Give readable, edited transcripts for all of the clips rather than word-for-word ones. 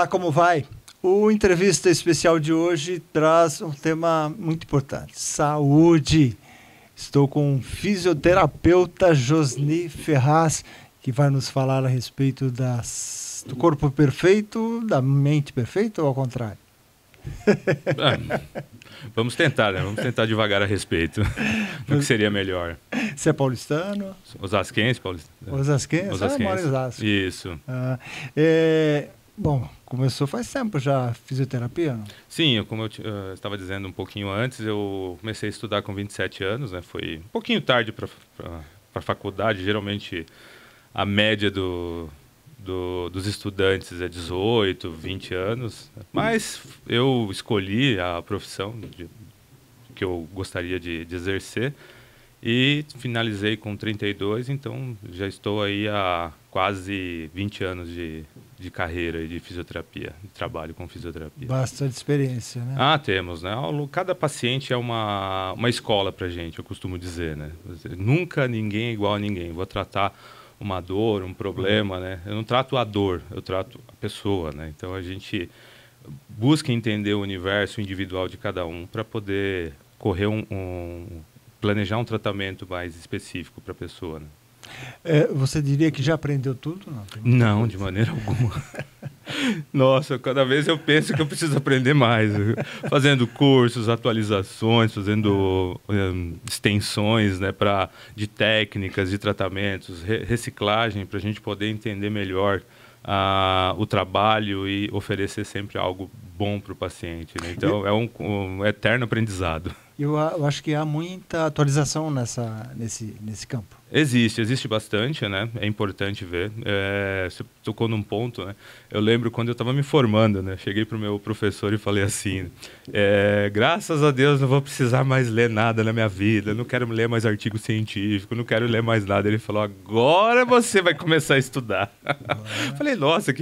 como vai? O entrevista especial de hoje traz um tema muito importante: saúde. Estou com o fisioterapeuta Josni Ferraz, que vai nos falar a respeito do corpo perfeito, da mente perfeita ou ao contrário? Vamos tentar, né? Vamos tentar devagar a respeito do que seria melhor. Você é paulistano? Osasquense, paulistano. Osasquense? Mora em Osasco. Isso. Bom, começou faz tempo já a fisioterapia, não? Sim, como eu estava dizendo um pouquinho antes, eu comecei a estudar com 27 anos, né? Foi um pouquinho tarde para a faculdade. Geralmente a média dos estudantes é 18, 20 anos, mas eu escolhi a profissão que eu gostaria de exercer e finalizei com 32, então já estou aí há quase 20 anos de carreira de fisioterapia, de trabalho com fisioterapia. Bastante experiência, né? Temos, né? Cada paciente é uma escola pra gente, eu costumo dizer, né? Nunca ninguém é igual a ninguém. Vou tratar uma dor, um problema, né? Eu não trato a dor, eu trato a pessoa, né? Então a gente busca entender o universo individual de cada um para poder correr planejar um tratamento mais específico para a pessoa, né? Você diria que já aprendeu tudo? Não, de maneira alguma. Nossa, cada vez eu penso que eu preciso aprender mais. Fazendo cursos, atualizações, fazendo extensões, né, de técnicas, de tratamentos, reciclagem, para a gente poder entender melhor o trabalho e oferecer sempre algo bom para o paciente, né? Então, é um eterno aprendizado. Eu acho que há muita atualização nesse campo. Existe bastante, né? É importante ver. Você tocou num ponto, né? Eu lembro quando eu estava me formando, né? Cheguei para o meu professor e falei assim: graças a Deus não vou precisar mais ler nada na minha vida, não quero ler mais artigo científico, não quero ler mais nada. Ele falou: agora você vai começar a estudar. Falei: nossa,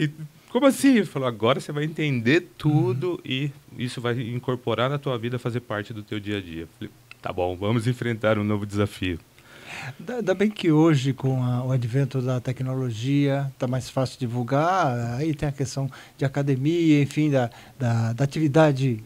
como assim? Ele falou: agora você vai entender tudo e isso vai incorporar na tua vida, fazer parte do teu dia a dia. Falei: tá bom, vamos enfrentar um novo desafio. Ainda bem que hoje, com o advento da tecnologia, está mais fácil divulgar. Aí tem a questão de academia, enfim, da atividade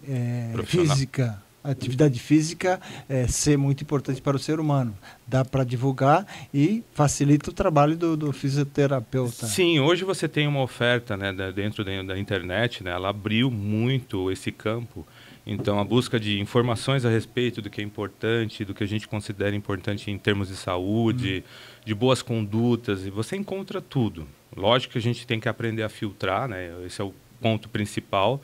física. A atividade física ser muito importante para o ser humano. Dá para divulgar e facilita o trabalho do fisioterapeuta. Sim, hoje você tem uma oferta, né, dentro da internet, né, ela abriu muito esse campo. Então, a busca de informações a respeito do que é importante, do que a gente considera importante em termos de saúde, de boas condutas, e você encontra tudo. Lógico que a gente tem que aprender a filtrar, né? Esse é o ponto principal,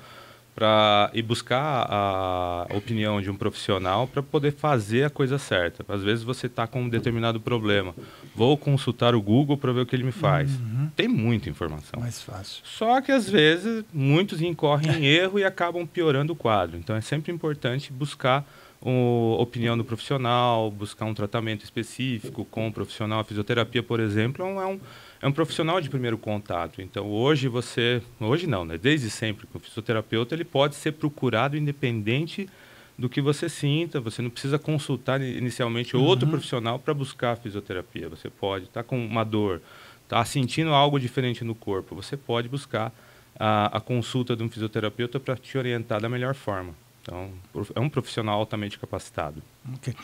para ir buscar a opinião de um profissional para poder fazer a coisa certa. Às vezes você está com um determinado problema. Vou consultar o Google para ver o que ele me faz. Tem muita informação. Mais fácil. Só que, às vezes, muitos incorrem em erro e acabam piorando o quadro. Então, é sempre importante buscar a opinião do profissional, buscar um tratamento específico com o profissional. A fisioterapia, por exemplo, é um profissional de primeiro contato. Então, hoje não, né? Desde sempre, o fisioterapeuta ele pode ser procurado independente do que você sinta. Você não precisa consultar inicialmente outro profissional para buscar a fisioterapia. Você pode estar com uma dor, está sentindo algo diferente no corpo, você pode buscar a consulta de um fisioterapeuta para te orientar da melhor forma. Então, é um profissional altamente capacitado. Okay.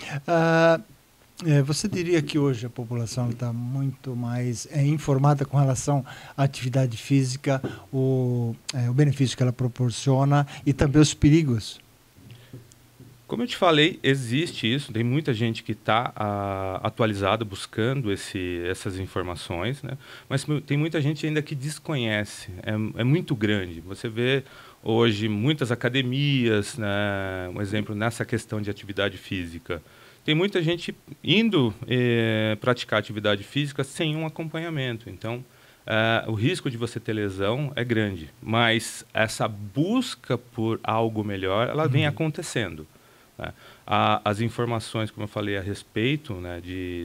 Você diria que hoje a população está muito mais informada com relação à atividade física, o benefício que ela proporciona e também os perigos? Como eu te falei, existe isso. Tem muita gente que está atualizada, buscando essas informações, né? Mas tem muita gente ainda que desconhece. É muito grande. Você vê hoje muitas academias, né? Um exemplo nessa questão de atividade física. Tem muita gente indo praticar atividade física sem um acompanhamento. Então, o risco de você ter lesão é grande. Mas essa busca por algo melhor, ela vem acontecendo. Né? As informações, como eu falei, a respeito, né,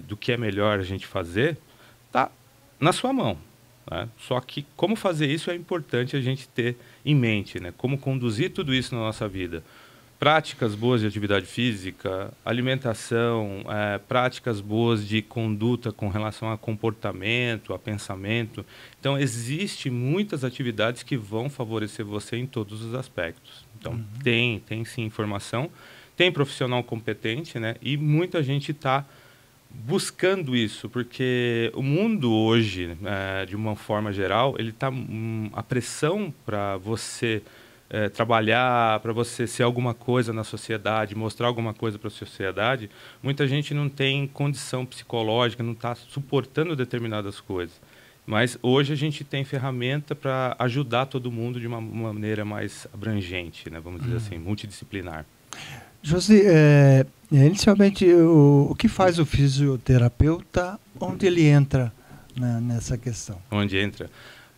do que é melhor a gente fazer, está na sua mão. Né? Só que como fazer isso é importante a gente ter em mente, né? Como conduzir tudo isso na nossa vida. práticas boas de atividade física, alimentação, práticas boas de conduta com relação a comportamento, a pensamento. Então, existe muitas atividades que vão favorecer você em todos os aspectos. Então, tem sim informação, tem profissional competente, né? E muita gente está buscando isso, porque o mundo hoje, de uma forma geral, ele está a pressão para você trabalhar, para você ser alguma coisa na sociedade, mostrar alguma coisa para a sociedade. Muita gente não tem condição psicológica, não está suportando determinadas coisas. Mas hoje a gente tem ferramenta para ajudar todo mundo de uma maneira mais abrangente, né? Vamos dizer assim, multidisciplinar. Josi, inicialmente, o que faz o fisioterapeuta? Onde ele entra nessa questão? Onde entra?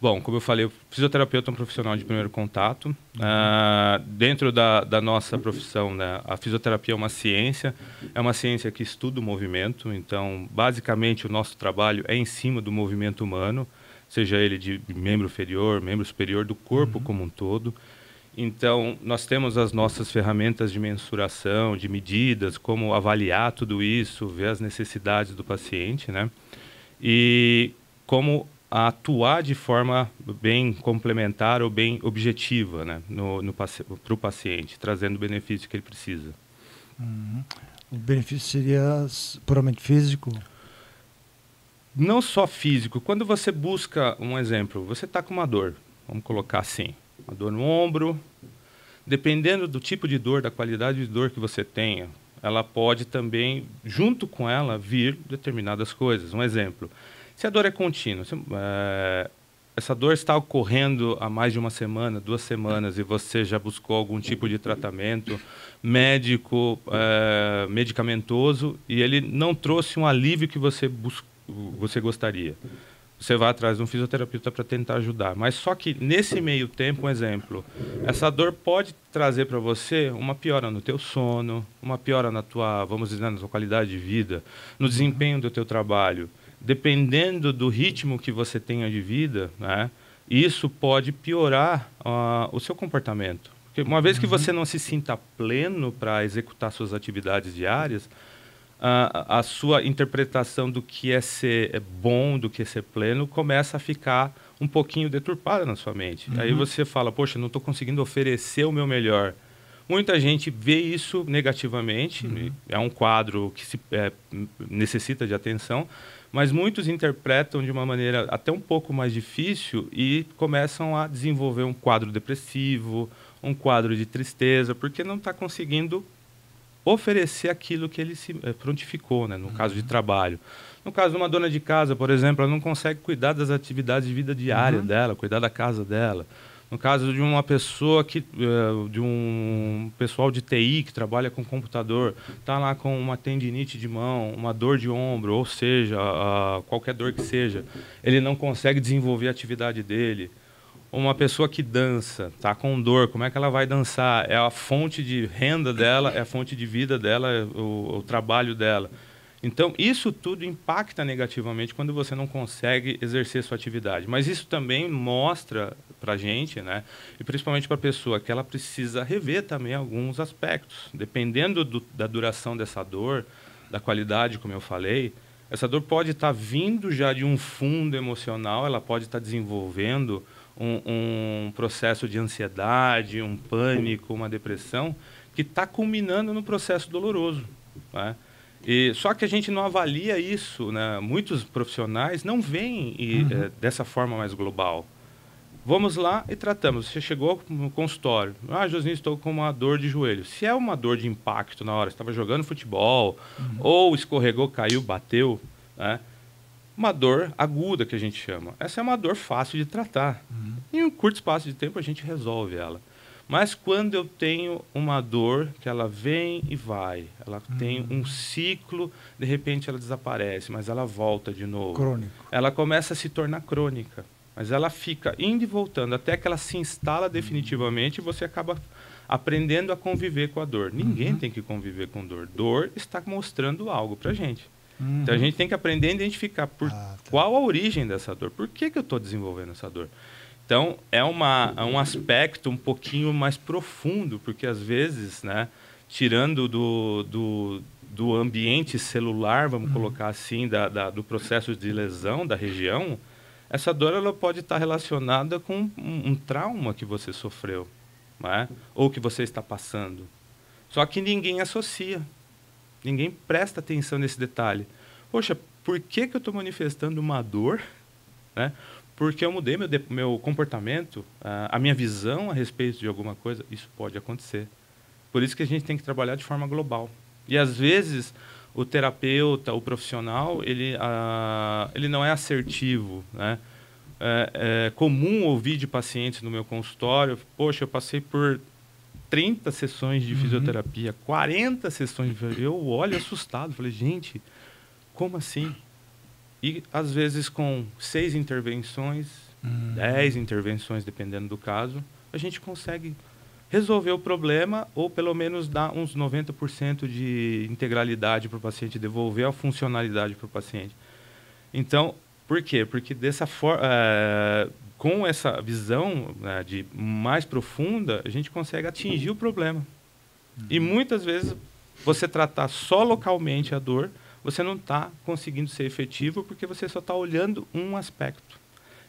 Bom, como eu falei, o fisioterapeuta é um profissional de primeiro contato. Dentro da nossa profissão, né, a fisioterapia é uma ciência que estuda o movimento. Então, basicamente, o nosso trabalho é em cima do movimento humano, seja ele de membro inferior, membro superior, do corpo como um todo. Então, nós temos as nossas ferramentas de mensuração, de medidas, como avaliar tudo isso, ver as necessidades do paciente, né? E como atuar de forma bem complementar ou bem objetiva, né, para o paciente, trazendo o benefício que ele precisa. O benefício seria puramente físico? Não só físico. Quando você busca, um exemplo, você está com uma dor, vamos colocar assim, uma dor no ombro, dependendo do tipo de dor, da qualidade de dor que você tenha, ela pode também, junto com ela, vir determinadas coisas. Um exemplo, se a dor é contínua, essa dor está ocorrendo há mais de uma semana, 2 semanas, e você já buscou algum tipo de tratamento médico, medicamentoso, e ele não trouxe um alívio que você gostaria. Você vai atrás de um fisioterapeuta para tentar ajudar. Mas só que nesse meio tempo, um exemplo, essa dor pode trazer para você uma piora no teu sono, uma piora na tua, vamos dizer, na tua qualidade de vida, no desempenho do teu trabalho. Dependendo do ritmo que você tenha de vida, né, isso pode piorar o seu comportamento. Porque uma vez que você não se sinta pleno para executar suas atividades diárias, a sua interpretação do que é ser bom, do que é ser pleno, começa a ficar um pouquinho deturpada na sua mente. Aí você fala, poxa, não estou conseguindo oferecer o meu melhor. Muita gente vê isso negativamente, é um quadro que necessita de atenção, mas muitos interpretam de uma maneira até um pouco mais difícil e começam a desenvolver um quadro depressivo, um quadro de tristeza, porque não está conseguindo oferecer aquilo que ele se prontificou, né? No caso de trabalho. No caso de uma dona de casa, por exemplo, ela não consegue cuidar das atividades de vida diária dela, cuidar da casa dela. No caso de uma pessoa de um pessoal de TI que trabalha com computador, está lá com uma tendinite de mão, uma dor de ombro, ou seja, qualquer dor que seja, ele não consegue desenvolver a atividade dele. Uma pessoa que dança, está com dor, como é que ela vai dançar? É a fonte de renda dela, é a fonte de vida dela, é o trabalho dela. Então, isso tudo impacta negativamente quando você não consegue exercer sua atividade. Mas isso também mostra para a gente, né, e principalmente para a pessoa, que ela precisa rever também alguns aspectos. Dependendo da duração dessa dor, da qualidade, como eu falei, essa dor pode estar vindo já de um fundo emocional, ela pode estar desenvolvendo um processo de ansiedade, um pânico, uma depressão, que está culminando no processo doloroso, né? Só que a gente não avalia isso, né? Muitos profissionais não veem dessa forma mais global. Vamos lá e tratamos. Você chegou no consultório. Josinho, estou com uma dor de joelho. Se é uma dor de impacto na hora, estava jogando futebol, ou escorregou, caiu, bateu, né? Uma dor aguda, que a gente chama. Essa é uma dor fácil de tratar. Em um curto espaço de tempo, a gente resolve ela. Mas quando eu tenho uma dor que ela vem e vai, ela tem um ciclo, de repente ela desaparece, mas ela volta de novo. Crônico. Ela começa a se tornar crônica, mas ela fica indo e voltando até que ela se instala definitivamente e você acaba aprendendo a conviver com a dor. Ninguém tem que conviver com dor. Dor está mostrando algo para a gente. Então a gente tem que aprender a identificar qual a origem dessa dor. Por que eu estou desenvolvendo essa dor? Então, é um aspecto um pouquinho mais profundo, porque às vezes, né, tirando do ambiente celular, vamos colocar assim, do processo de lesão da região, essa dor ela pode estar relacionada com um trauma que você sofreu, né, ou que você está passando. Só que ninguém associa, ninguém presta atenção nesse detalhe. Poxa, por que eu estou manifestando uma dor, né? Porque eu mudei meu comportamento, a minha visão a respeito de alguma coisa, isso pode acontecer. Por isso que a gente tem que trabalhar de forma global. E, às vezes, o terapeuta, o profissional, ele não é assertivo, né? É comum ouvir de pacientes no meu consultório, poxa, eu passei por 30 sessões de fisioterapia, 40 sessões de fisioterapia. Eu olho assustado, falei, gente, como assim? E, às vezes, com 6 intervenções, 10 intervenções, dependendo do caso, a gente consegue resolver o problema ou, pelo menos, dar uns 90% de integralidade para o paciente, devolver a funcionalidade para o paciente. Então, por quê? Porque, com essa visão, né, de mais profunda, a gente consegue atingir o problema. E, muitas vezes, você tratar só localmente a dor, você não está conseguindo ser efetivo porque você só está olhando um aspecto.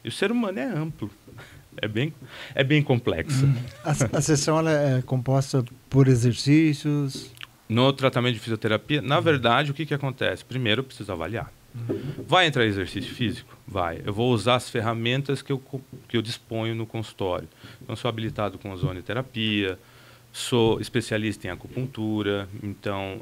E o ser humano é amplo, é bem complexo. A sessão ela é composta por exercícios? No tratamento de fisioterapia, na verdade, o que acontece? Primeiro, eu preciso avaliar. Vai entrar exercício físico? Vai. Eu vou usar as ferramentas que eu disponho no consultório. Então, sou habilitado com ozonioterapia, sou especialista em acupuntura, então,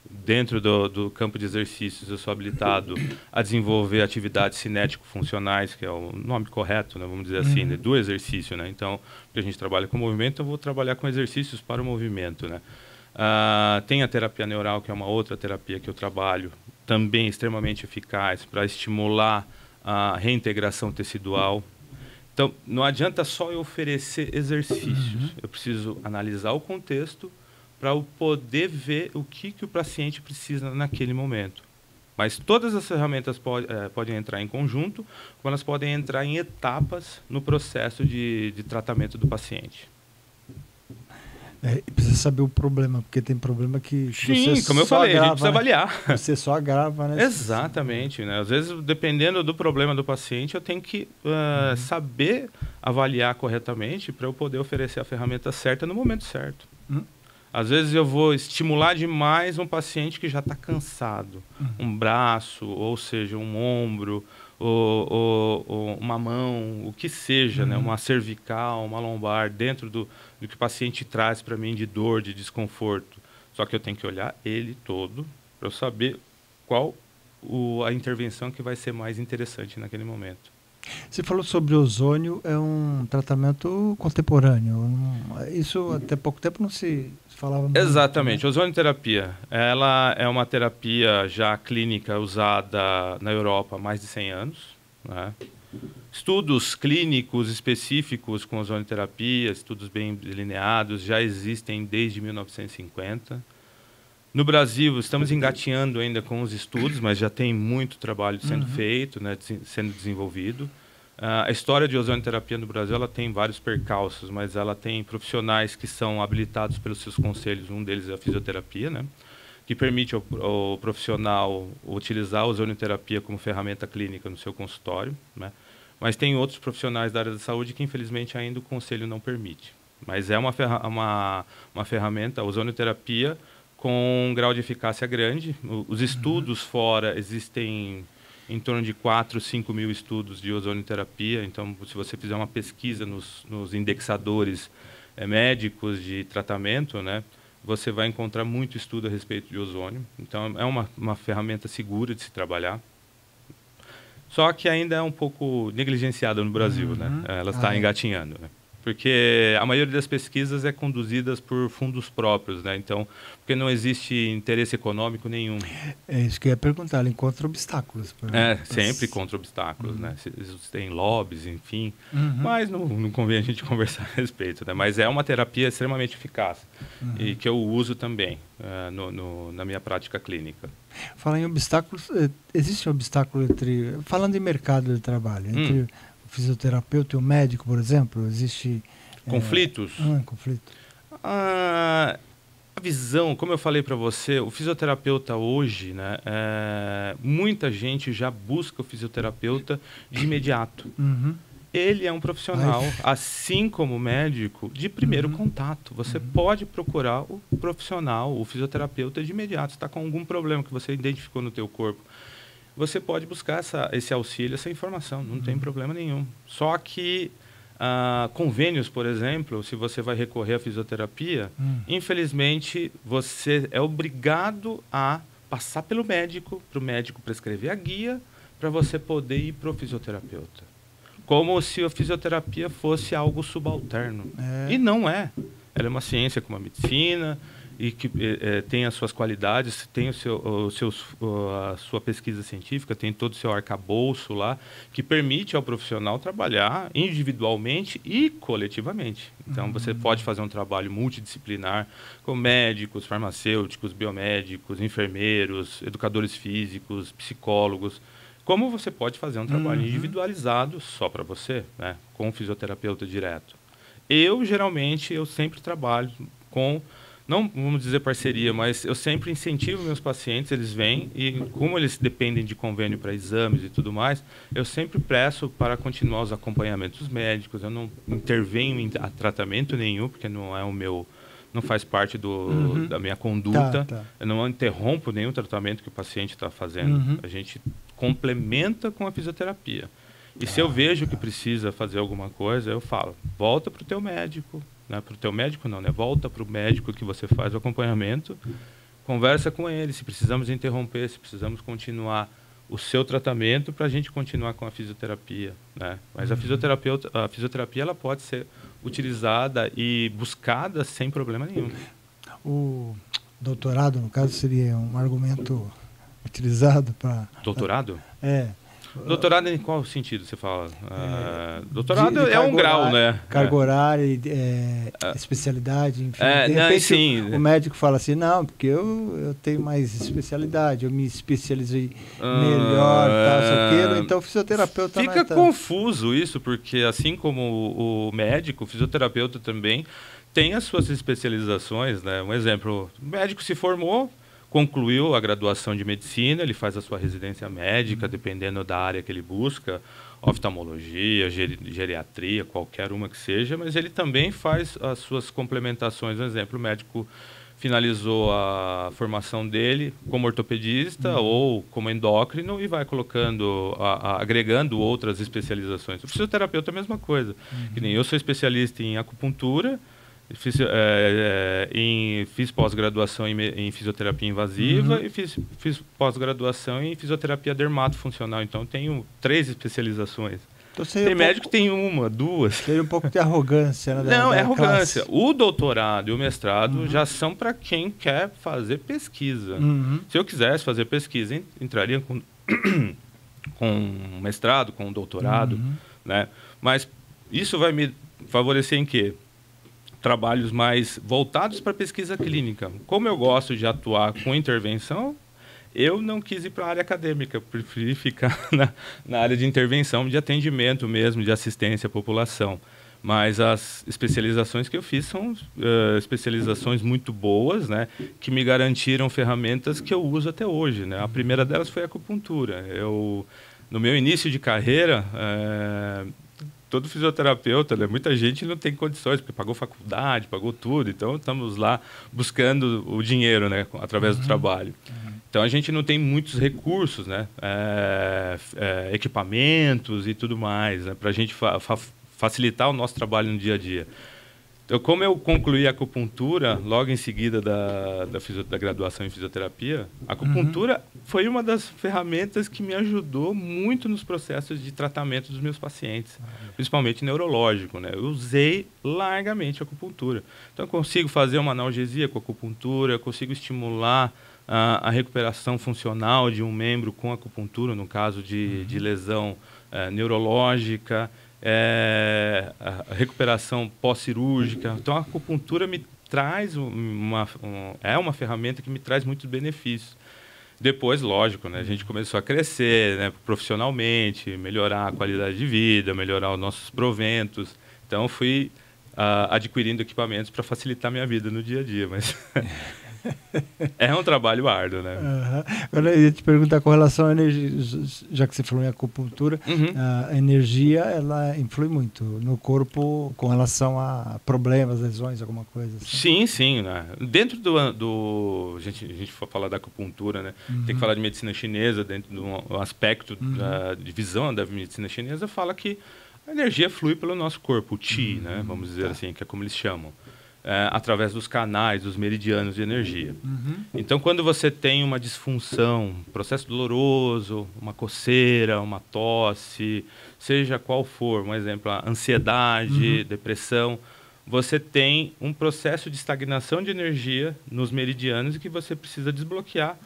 dentro do campo de exercícios, eu sou habilitado a desenvolver atividades cinético-funcionais, que é o nome correto, né, vamos dizer assim, né, do exercício. Né? Então, porque a gente trabalha com movimento, eu vou trabalhar com exercícios para o movimento. Né? Tem a terapia neural, que é uma outra terapia que eu trabalho, também extremamente eficaz para estimular a reintegração tecidual. Então, não adianta só eu oferecer exercícios. Eu preciso analisar o contexto para eu poder ver o que o paciente precisa naquele momento. Mas todas as ferramentas podem entrar em conjunto, como elas podem entrar em etapas no processo de tratamento do paciente. Precisa saber o problema, porque tem problema que sim, como eu falei, agrava, a gente precisa avaliar. Você só agrava, né? Exatamente. Né? Às vezes, dependendo do problema do paciente, eu tenho que saber avaliar corretamente para eu poder oferecer a ferramenta certa no momento certo. Às vezes eu vou estimular demais um paciente que já está cansado. Um braço, ou seja, um ombro, ou uma mão, o que seja, né? Uma cervical, uma lombar, dentro do que o paciente traz para mim de dor, de desconforto. Só que eu tenho que olhar ele todo para eu saber qual a intervenção que vai ser mais interessante naquele momento. Você falou sobre ozônio, é um tratamento contemporâneo. Isso até pouco tempo não se falava muito. Exatamente. Né? Ozonioterapia, ela é uma terapia já clínica usada na Europa há mais de 100 anos. Né? Estudos clínicos específicos com ozonioterapia, estudos bem delineados, já existem desde 1950. No Brasil, estamos engatinhando ainda com os estudos, mas já tem muito trabalho sendo feito, né, sendo desenvolvido. A história de ozonioterapia no Brasil ela tem vários percalços, mas ela tem profissionais que são habilitados pelos seus conselhos. Um deles é a fisioterapia, né, que permite ao profissional utilizar a ozonioterapia como ferramenta clínica no seu consultório. Né, mas tem outros profissionais da área da saúde que, infelizmente, ainda o conselho não permite. Mas é uma ferramenta, a ozonioterapia, com um grau de eficácia grande. Os estudos fora existem em torno de 4, 5 mil estudos de ozonioterapia. Então, se você fizer uma pesquisa nos indexadores médicos de tratamento, né, você vai encontrar muito estudo a respeito de ozônio. Então, é uma ferramenta segura de se trabalhar. Só que ainda é um pouco negligenciada no Brasil, né? Ela está engatinhando, né? Porque a maioria das pesquisas é conduzidas por fundos próprios, né? Então, porque não existe interesse econômico nenhum. É isso que eu ia perguntar, ela encontra obstáculos. Sempre contra obstáculos, né? Tem lobbies, enfim, mas não convém a gente conversar a respeito, né? Mas é uma terapia extremamente eficaz e que eu uso também na minha prática clínica. Falar em obstáculos, existe um obstáculo falando em mercado de trabalho, entre fisioterapeuta e o médico, por exemplo? Existe... Conflitos? Conflito. A visão, como eu falei para você, o fisioterapeuta hoje, né, muita gente já busca o fisioterapeuta de imediato. Ele é um profissional, assim como o médico, de primeiro contato. Você pode procurar o profissional, o fisioterapeuta de imediato. Se está com algum problema que você identificou no teu corpo, você pode buscar esse auxílio, essa informação. Não tem problema nenhum. Só que convênios, por exemplo, se você vai recorrer à fisioterapia, infelizmente, você é obrigado a passar pelo médico, para o médico prescrever a guia, para você poder ir para o fisioterapeuta. Como se a fisioterapia fosse algo subalterno. E não é. Ela é uma ciência como a medicina e que tem as suas qualidades, tem a sua pesquisa científica, tem todo o seu arcabouço lá, que permite ao profissional trabalhar individualmente e coletivamente. Então, você pode fazer um trabalho multidisciplinar com médicos, farmacêuticos, biomédicos, enfermeiros, educadores físicos, psicólogos. Como você pode fazer um trabalho individualizado só para você, né, com um fisioterapeuta direto? Eu sempre trabalho com, não vamos dizer parceria, mas eu sempre incentivo meus pacientes, eles vêm e como eles dependem de convênio para exames e tudo mais, eu sempre presto para continuar os acompanhamentos médicos, eu não intervenho em tratamento nenhum, porque não é o meu... não faz parte da minha conduta. Eu não interrompo nenhum tratamento que o paciente está fazendo. A gente complementa com a fisioterapia. E se eu vejo que precisa fazer alguma coisa, eu falo, volta para o teu médico. Né? Para o teu médico não, né? Volta para o médico que você faz o acompanhamento, conversa com ele, se precisamos interromper, se precisamos continuar o seu tratamento para a gente continuar com a fisioterapia. Né? Mas a fisioterapia ela pode ser utilizada e buscada sem problema nenhum. O doutorado, no caso, seria um argumento utilizado para... Doutorado? É. Doutorado em qual sentido você fala? Doutorado é um grau, né? Carga horária, especialidade, enfim. De repente, o médico fala assim, não, porque eu tenho mais especialidade, eu me especializei melhor, tal, isso, aquilo, então o fisioterapeuta... Fica confuso isso, porque assim como o médico, o fisioterapeuta também tem as suas especializações, né? Um exemplo, o médico se formou, concluiu a graduação de medicina, ele faz a sua residência médica, dependendo da área que ele busca, oftalmologia, geriatria, qualquer uma que seja, mas ele também faz as suas complementações. Por exemplo, o médico finalizou a formação dele como ortopedista ou como endócrino e vai colocando, agregando outras especializações. O fisioterapeuta é a mesma coisa. Que nem eu sou especialista em acupuntura, fiz pós-graduação em fisioterapia invasiva e fiz pós-graduação em fisioterapia dermatofuncional. Então, tenho 3 especializações. Então, tem médico que tem 1, 2. Seria um pouco de arrogância, né? Não, é arrogância. O doutorado e o mestrado já são para quem quer fazer pesquisa. Se eu quisesse fazer pesquisa, entraria com um mestrado, com um doutorado, né? Mas isso vai me favorecer em quê? Trabalhos mais voltados para pesquisa clínica. Como eu gosto de atuar com intervenção, eu não quis ir para a área acadêmica, preferi ficar na área de intervenção, de atendimento mesmo, de assistência à população. Mas as especializações que eu fiz são especializações muito boas, né, que me garantiram ferramentas que eu uso até hoje. Né? A primeira delas foi a acupuntura. No meu início de carreira... todo fisioterapeuta, né? Muita gente não tem condições, porque pagou faculdade, pagou tudo, então estamos lá buscando o dinheiro, né? Através do trabalho. Então a gente não tem muitos recursos, né? Equipamentos e tudo mais, né? Para a gente facilitar o nosso trabalho no dia a dia. Então, como eu concluí a acupuntura, logo em seguida da graduação em fisioterapia, a acupuntura foi uma das ferramentas que me ajudou muito nos processos de tratamento dos meus pacientes, principalmente neurológico, né? Eu usei largamente a acupuntura. Então, eu consigo fazer uma analgesia com a acupuntura, eu consigo estimular a recuperação funcional de um membro com acupuntura, no caso de lesão neurológica, a recuperação pós-cirúrgica. Então, a acupuntura me traz uma ferramenta que me traz muitos benefícios. Depois, lógico, né, a gente começou a crescer, né, profissionalmente, melhorar a qualidade de vida, melhorar os nossos proventos. Então, fui adquirindo equipamentos para facilitar minha vida no dia a dia, mas é um trabalho árduo, né? Agora, eu ia te perguntar com relação à energia, já que você falou em acupuntura, a energia, ela influi muito no corpo com relação a problemas, lesões, alguma coisa assim? Sim, sim, né? Dentro a gente for falar da acupuntura, né? Tem que falar de medicina chinesa, dentro do aspecto da divisão da medicina chinesa, fala que a energia flui pelo nosso corpo, o Qi, né? Vamos dizer assim, que é como eles chamam. Através dos canais, dos meridianos de energia. Então, quando você tem uma disfunção, processo doloroso, uma coceira, uma tosse, seja qual for, um exemplo, a ansiedade, depressão, você tem um processo de estagnação de energia nos meridianos que você precisa desbloquear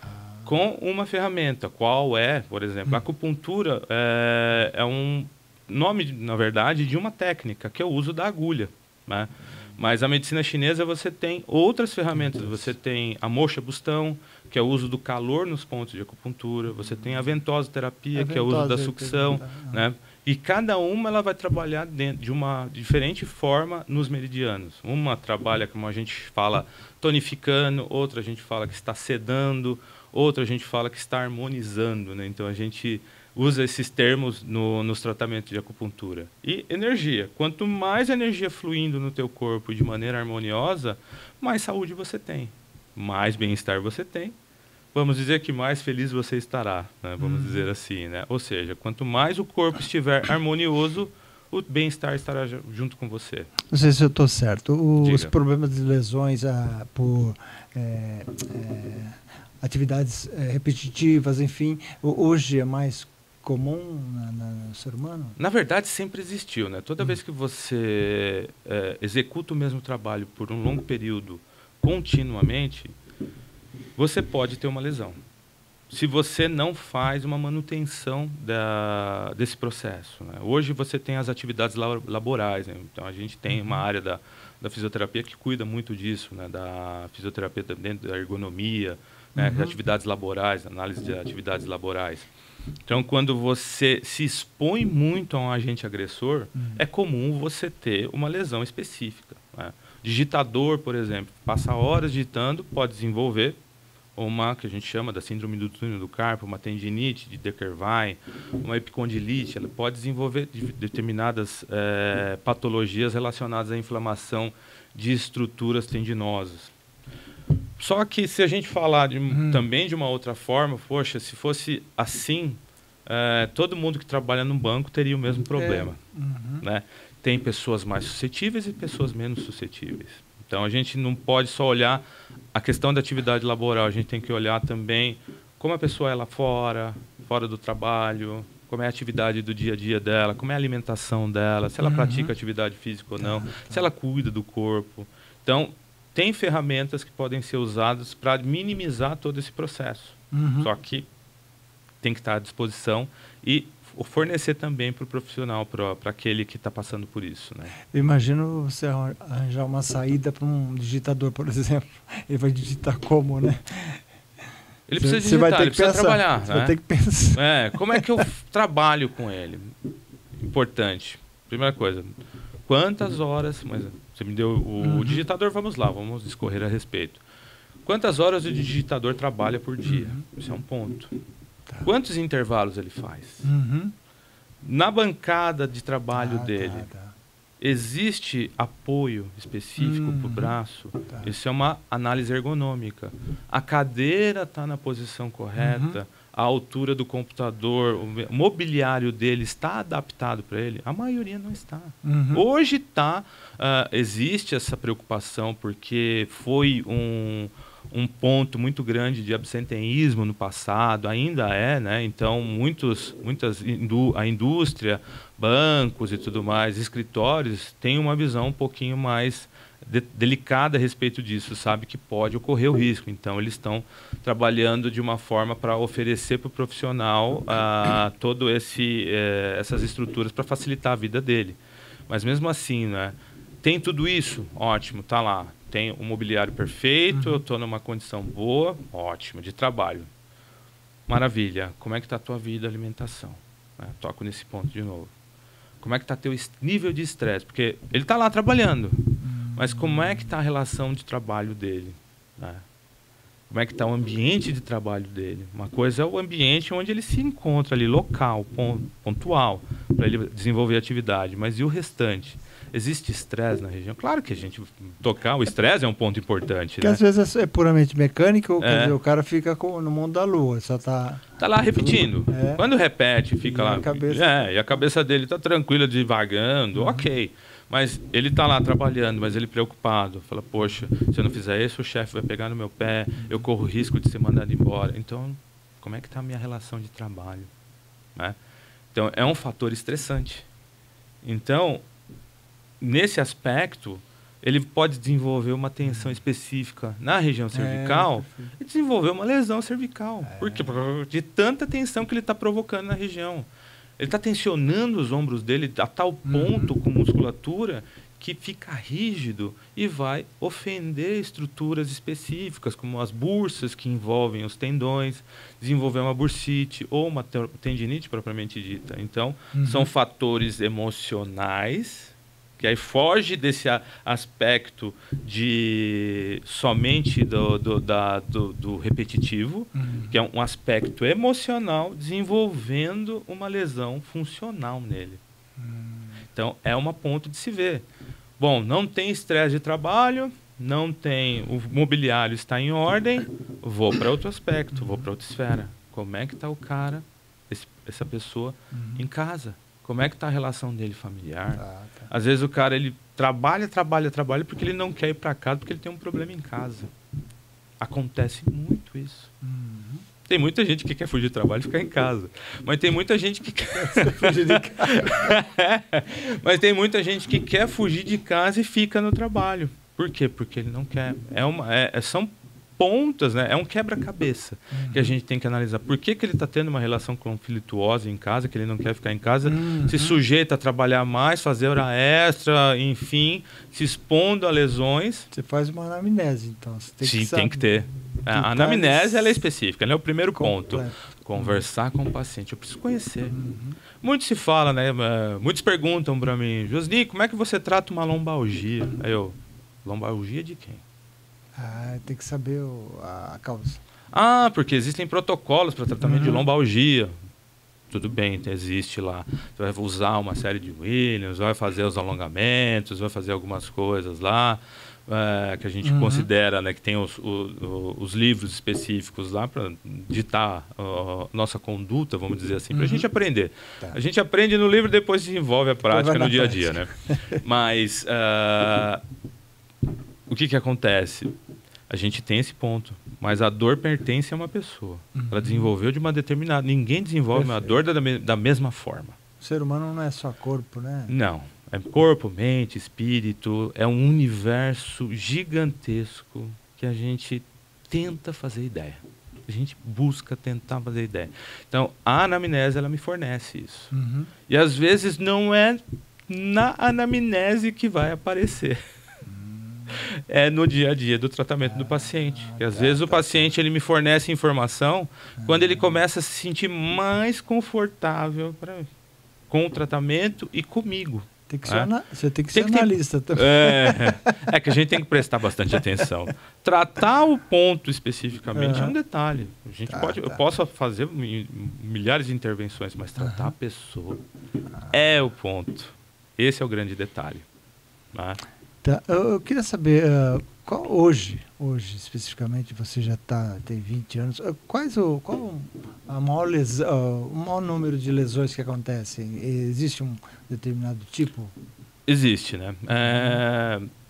com uma ferramenta. Qual é, por exemplo, a acupuntura é um nome, na verdade, de uma técnica, que é o uso da agulha, né? Mas a medicina chinesa você tem outras ferramentas. Você tem a moxa bustão, que é o uso do calor nos pontos de acupuntura. Você tem a ventosoterapia, que é o uso da sucção, né? E cada uma ela vai trabalhar dentro de uma diferente forma nos meridianos. Uma trabalha, como a gente fala, tonificando, outra a gente fala que está sedando, outra a gente fala que está harmonizando, né? Então a gente usa esses termos nos tratamentos de acupuntura. E energia. Quanto mais energia fluindo no teu corpo de maneira harmoniosa, mais saúde você tem, mais bem-estar você tem. Vamos dizer que mais feliz você estará, né? Vamos dizer assim, né? Ou seja, quanto mais o corpo estiver harmonioso, o bem-estar estará junto com você. Não sei se eu estou certo. Os problemas de lesões por atividades repetitivas, enfim, hoje é mais comum no ser humano? Na verdade, sempre existiu, né? Toda vez que você executa o mesmo trabalho por um longo período, continuamente, você pode ter uma lesão. Se você não faz uma manutenção desse processo, né? Hoje você tem as atividades laborais, né? Então a gente tem uma área da fisioterapia que cuida muito disso, né? Da fisioterapia dentro da ergonomia, né? Atividades laborais, análise de atividades laborais. Então, quando você se expõe muito a um agente agressor, é comum você ter uma lesão específica, né? Digitador, por exemplo, passa horas digitando, pode desenvolver uma que a gente chama da síndrome do túnel do carpo, uma tendinite de Decker-Wein, uma epicondilite. Ela pode desenvolver determinadas patologias relacionadas à inflamação de estruturas tendinosas. Só que se a gente falar também de uma outra forma, poxa, se fosse assim, todo mundo que trabalha no banco teria o mesmo problema, né? Tem pessoas mais suscetíveis e pessoas menos suscetíveis. Então a gente não pode só olhar a questão da atividade laboral, a gente tem que olhar também como a pessoa é lá fora do trabalho, como é a atividade do dia a dia dela, como é a alimentação dela, se ela pratica atividade física ou não, se ela cuida do corpo. Então, tem ferramentas que podem ser usadas para minimizar todo esse processo. Só que tem que estar à disposição e fornecer também para o profissional, para aquele que está passando por isso, né? Eu imagino você arranjar uma saída para um digitador, por exemplo. Ele vai digitar como, né? Ele precisa digitar, ele precisa trabalhar. Você vai ter que pensar. Como é que eu trabalho com ele? Importante. Primeira coisa, quantas horas... Mas você me deu o digitador, vamos lá, vamos discorrer a respeito. Quantas horas o digitador trabalha por dia? Isso é um ponto. Quantos intervalos ele faz? Na bancada de trabalho dele, existe apoio específico para o braço? Isso é uma análise ergonômica. A cadeira está na posição correta? A altura do computador, o mobiliário dele está adaptado para ele? A maioria não está. Hoje existe essa preocupação porque foi um ponto muito grande de absenteísmo no passado, ainda é, né? Então, a indústria, bancos e tudo mais, escritórios, têm uma visão um pouquinho mais delicada a respeito disso, sabe que pode ocorrer o risco. Então, eles estão trabalhando de uma forma para oferecer para o profissional essas estruturas para facilitar a vida dele. Mas, mesmo assim, né? Tem tudo isso? Ótimo, está lá. Tem um mobiliário perfeito, eu estou numa condição boa, ótimo, de trabalho. Maravilha. Como é que está a tua vida, alimentação? Toco nesse ponto de novo. Como é que está teu nível de estresse? Porque ele está lá trabalhando, mas como é que está a relação de trabalho dele? Né? Como é que está o ambiente de trabalho dele? Uma coisa é o ambiente onde ele se encontra ali, local, pontual, para ele desenvolver a atividade. Mas e o restante? Existe estresse na região? Claro que a gente tocar o estresse é um ponto importante. Porque né? às vezes é puramente mecânico, quer dizer, o cara fica no mundo da lua, só tá lá repetindo. Quando repete, fica lá. E a cabeça dele está tranquila, divagando, ok. Mas ele está lá trabalhando, mas ele preocupado. Fala, poxa, se eu não fizer isso, o chefe vai pegar no meu pé, eu corro risco de ser mandado embora. Então, como é que está a minha relação de trabalho? Né? Então, é um fator estressante. Então, nesse aspecto, ele pode desenvolver uma tensão específica na região cervical e desenvolver uma lesão cervical. Por quê? De tanta tensão que ele está provocando na região. Ele está tensionando os ombros dele a tal ponto com musculatura que fica rígido e vai ofender estruturas específicas, como as bursas que envolvem os tendões, desenvolver uma bursite ou uma tendinite propriamente dita. Então, são fatores emocionais que aí foge desse aspecto de somente do repetitivo, que é um aspecto emocional desenvolvendo uma lesão funcional nele. Então, é uma ponto de se ver. Bom, não tem estresse de trabalho, não tem, o mobiliário está em ordem, vou para outro aspecto, vou para outra esfera. Como é que está o cara, essa pessoa, em casa? Como é que está a relação dele familiar? Às vezes o cara ele trabalha porque ele não quer ir para casa porque ele tem um problema em casa. Acontece muito isso. Tem muita gente que quer fugir do trabalho e ficar em casa. Mas tem muita gente que quer fugir de casa. Mas tem muita gente que quer fugir de casa e fica no trabalho. Por quê? Porque ele não quer. São pontas, né? É um quebra-cabeça que a gente tem que analisar. Por que ele está tendo uma relação conflituosa em casa, que ele não quer ficar em casa, se sujeita a trabalhar mais, fazer hora extra, enfim, se expondo a lesões. Você faz uma anamnese, então. Você tem tem que ter. A anamnese ela é específica, ela é o primeiro ponto. Conversar com o paciente. Eu preciso conhecer. Muito se fala, né? Muitos perguntam para mim, Josni, como é que você trata uma lombalgia? Aí eu, lombalgia de quem? Tem que saber a causa. Porque existem protocolos para tratamento de lombalgia. Tudo bem, existe lá. Você vai usar uma série de Williams, vai fazer os alongamentos, vai fazer algumas coisas lá, que a gente considera, né, que tem os livros específicos lá para ditar nossa conduta, vamos dizer assim, para a gente aprender. A gente aprende no livro e depois desenvolve a prática no dia a dia. Né? Mas o que acontece? A gente tem esse ponto, mas a dor pertence a uma pessoa. Ela desenvolveu de uma determinada... Ninguém desenvolve uma dor da mesma forma. O ser humano não é só corpo, né? Não. É corpo, mente, espírito. É um universo gigantesco que a gente tenta fazer ideia. A gente busca tentar fazer ideia. Então, a anamnese, ela me fornece isso. E às vezes não é na anamnese que vai aparecer. É no dia a dia do tratamento do paciente. E às vezes o paciente ele me fornece informação quando ele começa a se sentir mais confortável com o tratamento e comigo. Tem que ser você tem que ser analista também. É que a gente tem que prestar bastante atenção. Tratar o ponto especificamente é um detalhe. A gente eu posso fazer milhares de intervenções, mas tratar a pessoa é o ponto. Esse é o grande detalhe. Tá. Eu queria saber, qual hoje especificamente, você já tem 20 anos, qual a maior o maior número de lesões que acontecem? Existe um determinado tipo? Existe, né?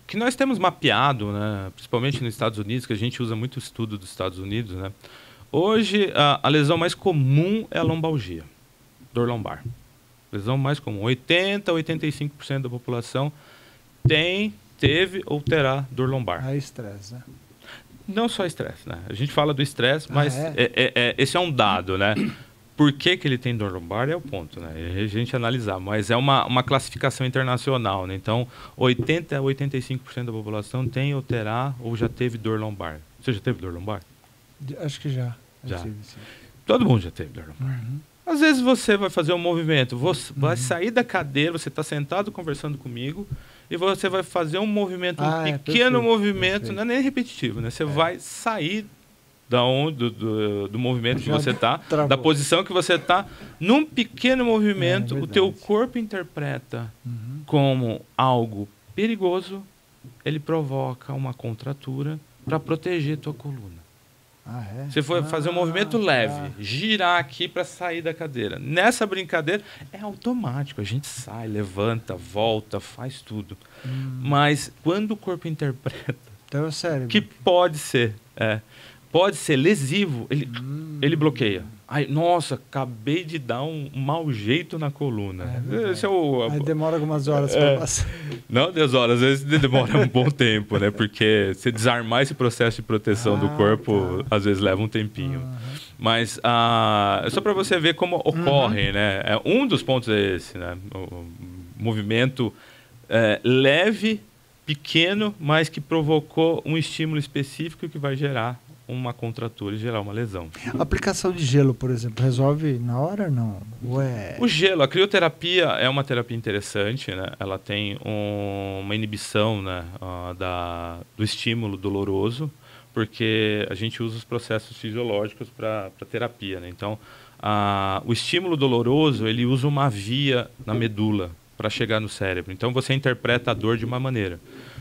Que nós temos mapeado, né? Principalmente nos Estados Unidos, que a gente usa muito o estudo dos Estados Unidos, né? Hoje, a lesão mais comum é a lombalgia, dor lombar. Lesão mais comum. 80% a 85% da população teve ou terá dor lombar. Estresse, né? Não só estresse, né? A gente fala do estresse, mas esse é um dado, né? Por que ele tem dor lombar é o ponto, né? A gente analisar, mas é uma classificação internacional, né? Então, 80% a 85% da população tem ou terá ou já teve dor lombar. Você já teve dor lombar? Acho que já. Já. Tive, sim. Todo mundo já teve dor na perna. Às vezes você vai fazer um movimento, você vai sair da cadeira, você está sentado conversando comigo, e você vai fazer um movimento, um pequeno movimento, não é nem repetitivo, né? Você vai sair do movimento que você está, da posição que você está, num pequeno movimento, o teu corpo interpreta como algo perigoso, ele provoca uma contratura para proteger tua coluna. Você foi fazer um movimento leve, girar aqui para sair da cadeira. Nessa brincadeira, é automático. A gente sai, levanta, volta, faz tudo. Mas quando o corpo interpreta então é sério, que pode ser lesivo, ele bloqueia. Ai, nossa, acabei de dar um mau jeito na coluna. Esse é aí demora algumas horas para passar. Não 10 horas, às vezes demora um bom tempo, né? Porque se desarmar esse processo de proteção do corpo, às vezes leva um tempinho. Mas só para você ver como ocorre, né? Um dos pontos é esse, né? O movimento leve, pequeno, mas que provocou um estímulo específico que vai gerar uma contratura e gerar uma lesão. A aplicação de gelo, por exemplo, resolve na hora ou não? O gelo, a crioterapia é uma terapia interessante, né? Ela tem uma inibição, né, do estímulo doloroso, porque a gente usa os processos fisiológicos para terapia, né? Então, o estímulo doloroso, ele usa uma via na medula para chegar no cérebro. Então, você interpreta a dor de uma maneira.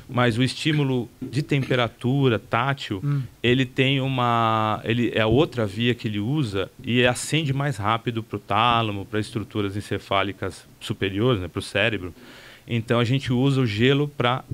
Mas o estímulo de temperatura tátil, ele tem ele é outra via que ele usa e acende mais rápido para o tálamo, para estruturas encefálicas superiores, né, para o cérebro. Então a gente usa o gelo para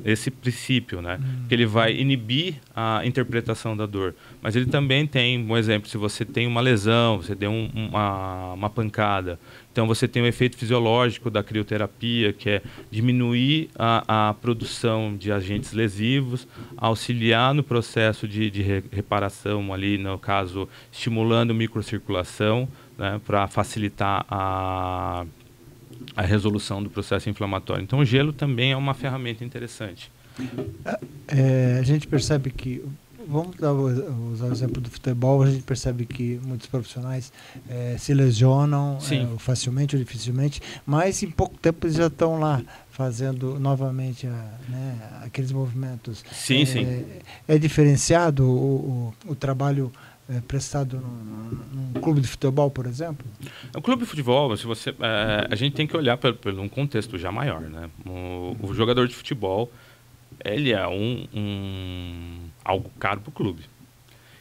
esse princípio, né? Que ele vai inibir a interpretação da dor. Mas ele também tem, um exemplo, se você tem uma lesão, você deu uma pancada, então você tem o efeito fisiológico da crioterapia, que é diminuir a produção de agentes lesivos, auxiliar no processo de reparação ali, no caso, estimulando microcirculação, né, para facilitar a resolução do processo inflamatório. Então, o gelo também é uma ferramenta interessante. A gente percebe que, vamos usar o exemplo do futebol, a gente percebe que muitos profissionais se lesionam facilmente ou dificilmente, mas em pouco tempo eles já estão lá fazendo novamente aqueles movimentos. Sim, sim. É diferenciado o trabalho prestado num clube de futebol, por exemplo? O clube de futebol, a gente tem que olhar por um contexto já maior, né? O jogador de futebol, ele é algo caro para o clube.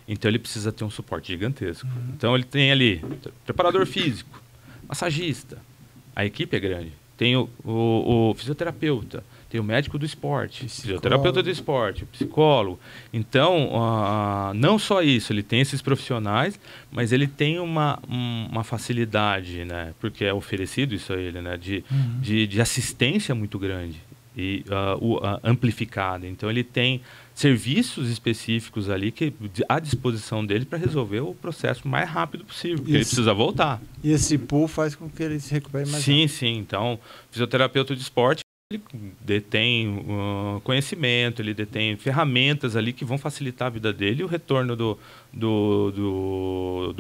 Então ele precisa ter um suporte gigantesco. Então ele tem ali preparador físico, massagista, a equipe é grande. Tem o fisioterapeuta, tem o médico do esporte, fisioterapeuta do esporte, o psicólogo. Então, não só isso, ele tem esses profissionais, mas ele tem uma facilidade, né? Porque é oferecido isso a ele, né? De assistência muito grande e amplificada. Então, ele tem serviços específicos ali à disposição dele para resolver o processo mais rápido possível, porque ele precisa voltar. E esse pool faz com que ele se recupere mais rápido. Sim. Então, o fisioterapeuta de esporte, ele detém conhecimento, ele detém ferramentas ali que vão facilitar a vida dele e o retorno do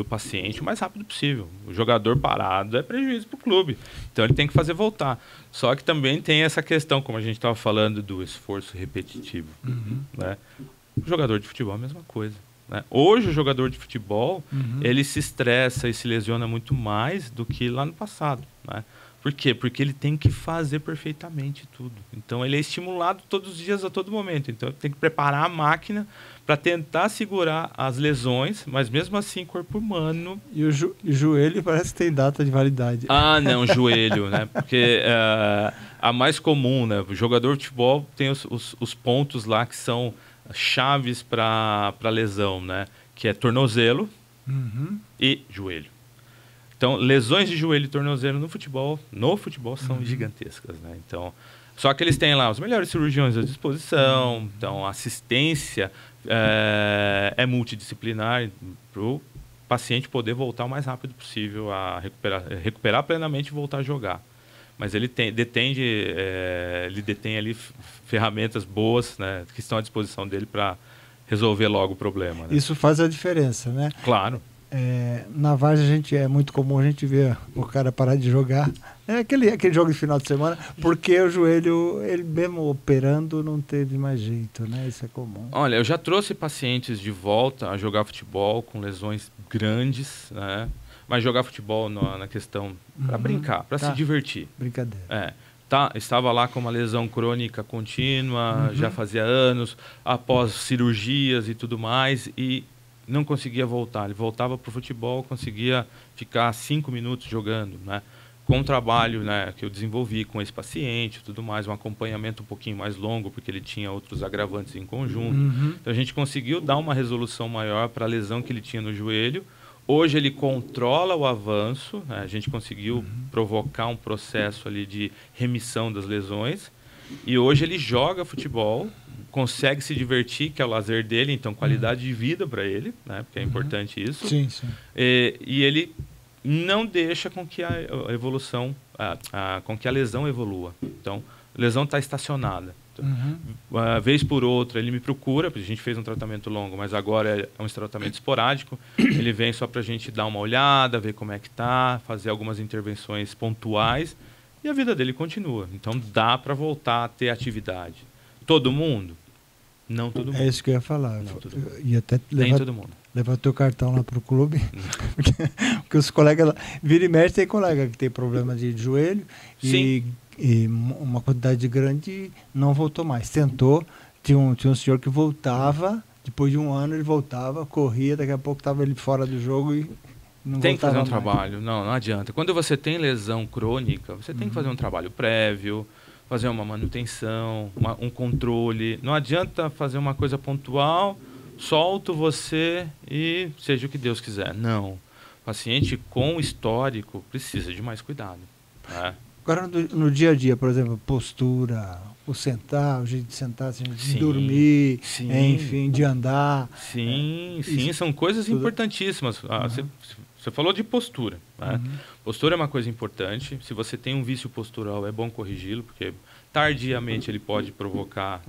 paciente o mais rápido possível. O jogador parado é prejuízo para o clube, então ele tem que fazer voltar. Só que também tem essa questão, como a gente estava falando, do esforço repetitivo. Né? O jogador de futebol é a mesma coisa. Né? Hoje o jogador de futebol ele se estressa e se lesiona muito mais do que lá no passado. Né? Por quê? Porque ele tem que fazer perfeitamente tudo. Então, ele é estimulado todos os dias, a todo momento. Então, ele tem que preparar a máquina para tentar segurar as lesões, mas mesmo assim, corpo humano... E o joelho parece que tem data de validade. Não, joelho, né? Porque a mais comum, né? O jogador de futebol tem os pontos lá que são chaves para lesão, né? Que é tornozelo e joelho. Então, lesões de joelho e tornozelo no futebol são gigantescas, né? Então, só que eles têm lá os melhores cirurgiões à disposição, então a assistência é multidisciplinar para o paciente poder voltar o mais rápido possível a recuperar plenamente e voltar a jogar. Mas ele detém ali ferramentas boas, né, que estão à disposição dele para resolver logo o problema. Né? Isso faz a diferença, né? Claro. Na Várzea é muito comum a gente ver o cara parar de jogar. É aquele jogo de final de semana, porque o joelho, ele mesmo operando, não teve mais jeito, né? Isso é comum. Olha, eu já trouxe pacientes de volta a jogar futebol com lesões grandes, né? Mas jogar futebol na questão para brincar, para se divertir. Brincadeira. Estava lá com uma lesão crônica contínua, já fazia anos, após cirurgias e tudo mais, e não conseguia voltar. Ele voltava para o futebol, conseguia ficar 5 minutos jogando, né? Com o trabalho, né, que eu desenvolvi com esse paciente e tudo mais, um acompanhamento um pouquinho mais longo, porque ele tinha outros agravantes em conjunto. Então, a gente conseguiu dar uma resolução maior para a lesão que ele tinha no joelho. Hoje, ele controla o avanço, né? A gente conseguiu provocar um processo ali de remissão das lesões. E hoje, ele joga futebol, consegue se divertir, que é o lazer dele, então qualidade de vida para ele, né? Porque é importante isso. Sim, sim. E ele não deixa com que a evolução, com que a lesão evolua. Então, a lesão está estacionada. Vez por outra, ele me procura, porque a gente fez um tratamento longo, mas agora é um tratamento esporádico. Ele vem só para a gente dar uma olhada, ver como é que está, fazer algumas intervenções pontuais, e a vida dele continua. Então, dá para voltar a ter atividade. Todo mundo? Não todo mundo. É isso que eu ia falar. Ia até nem todo mundo. Levar teu cartão lá pro clube. Porque os colegas lá... Vira e mexe, tem colega que tem problema de joelho. E uma quantidade grande não voltou mais. Tentou. Tinha um senhor que voltava. Depois de um ano ele voltava, corria. Daqui a pouco estava ele fora do jogo e não tem que fazer um mais. trabalho. Não adianta. Quando você tem lesão crônica, você tem que fazer um trabalho prévio, fazer uma manutenção, um controle. Não adianta fazer uma coisa pontual, solto você e seja o que Deus quiser. Não. O paciente com histórico precisa de mais cuidado. Né? Agora, no dia a dia, por exemplo, postura, o sentar, o jeito de sentar, de dormir, enfim, de andar. Sim, são coisas importantíssimas. Você falou de postura. Né? Postura é uma coisa importante. Se você tem um vício postural, é bom corrigi-lo, porque tardiamente ele pode provocar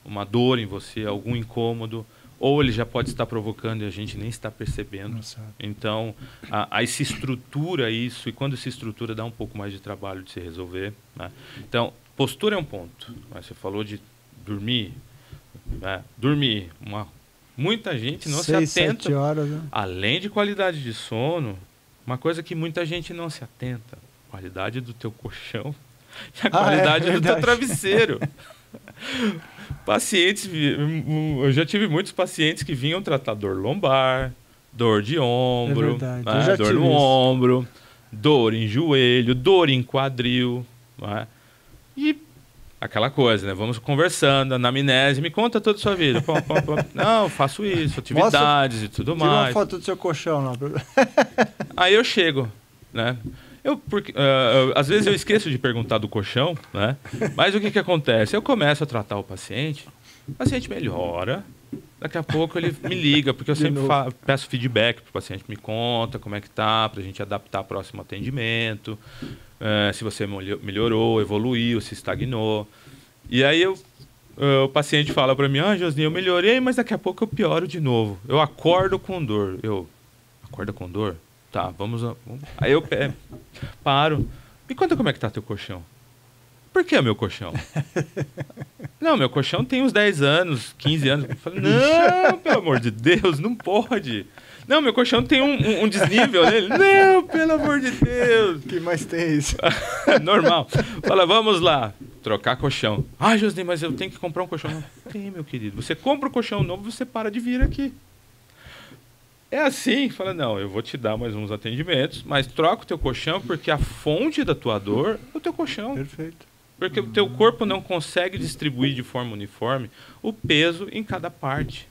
uma dor em você, algum incômodo, ou ele já pode estar provocando e a gente nem está percebendo. Então, aí se estrutura isso, e quando se estrutura dá um pouco mais de trabalho de se resolver. Né? Então, postura é um ponto. Você falou de dormir. Né? Dormir. Muita gente não 6, se atenta. 7 horas, né? Além de qualidade de sono, uma coisa que muita gente não se atenta. Qualidade do teu colchão e a qualidade do teu travesseiro. Pacientes, eu já tive muitos pacientes que vinham tratar dor lombar, dor de ombro, dor no ombro, dor em joelho, dor em quadril. Né? E aquela coisa, né? Vamos conversando, anamnese, me conta toda a sua vida. Não, faço isso, atividades e tudo mais. Tira uma foto do seu colchão lá. Aí eu chego, né? Às vezes eu esqueço de perguntar do colchão, né? Mas o que acontece? Eu começo a tratar o paciente melhora, daqui a pouco ele me liga, porque eu sempre peço feedback para o paciente, me conta como é que tá, para a gente adaptar o próximo atendimento, se você melhorou, evoluiu, se estagnou. E aí o paciente fala para mim, Josninho, eu melhorei, mas daqui a pouco eu pioro de novo. Eu acordo com dor. Acorda com dor? Tá, vamos. Aí eu paro. Me conta como é que tá teu colchão. Por que meu colchão? Não, meu colchão tem uns 10 anos, 15 anos. Eu falo, não, pelo amor de Deus, não pode. Não, meu colchão tem um desnível nele. Não, pelo amor de Deus. Que mais tem isso? Normal. Fala, vamos lá, trocar colchão. José, mas eu tenho que comprar um colchão novo. Tem, meu querido. Você compra um colchão novo, você para de vir aqui. É assim, fala, não, eu vou te dar mais uns atendimentos, mas troca o teu colchão, porque a fonte da tua dor é o teu colchão. Perfeito. Porque o teu corpo não consegue distribuir de forma uniforme o peso em cada parte.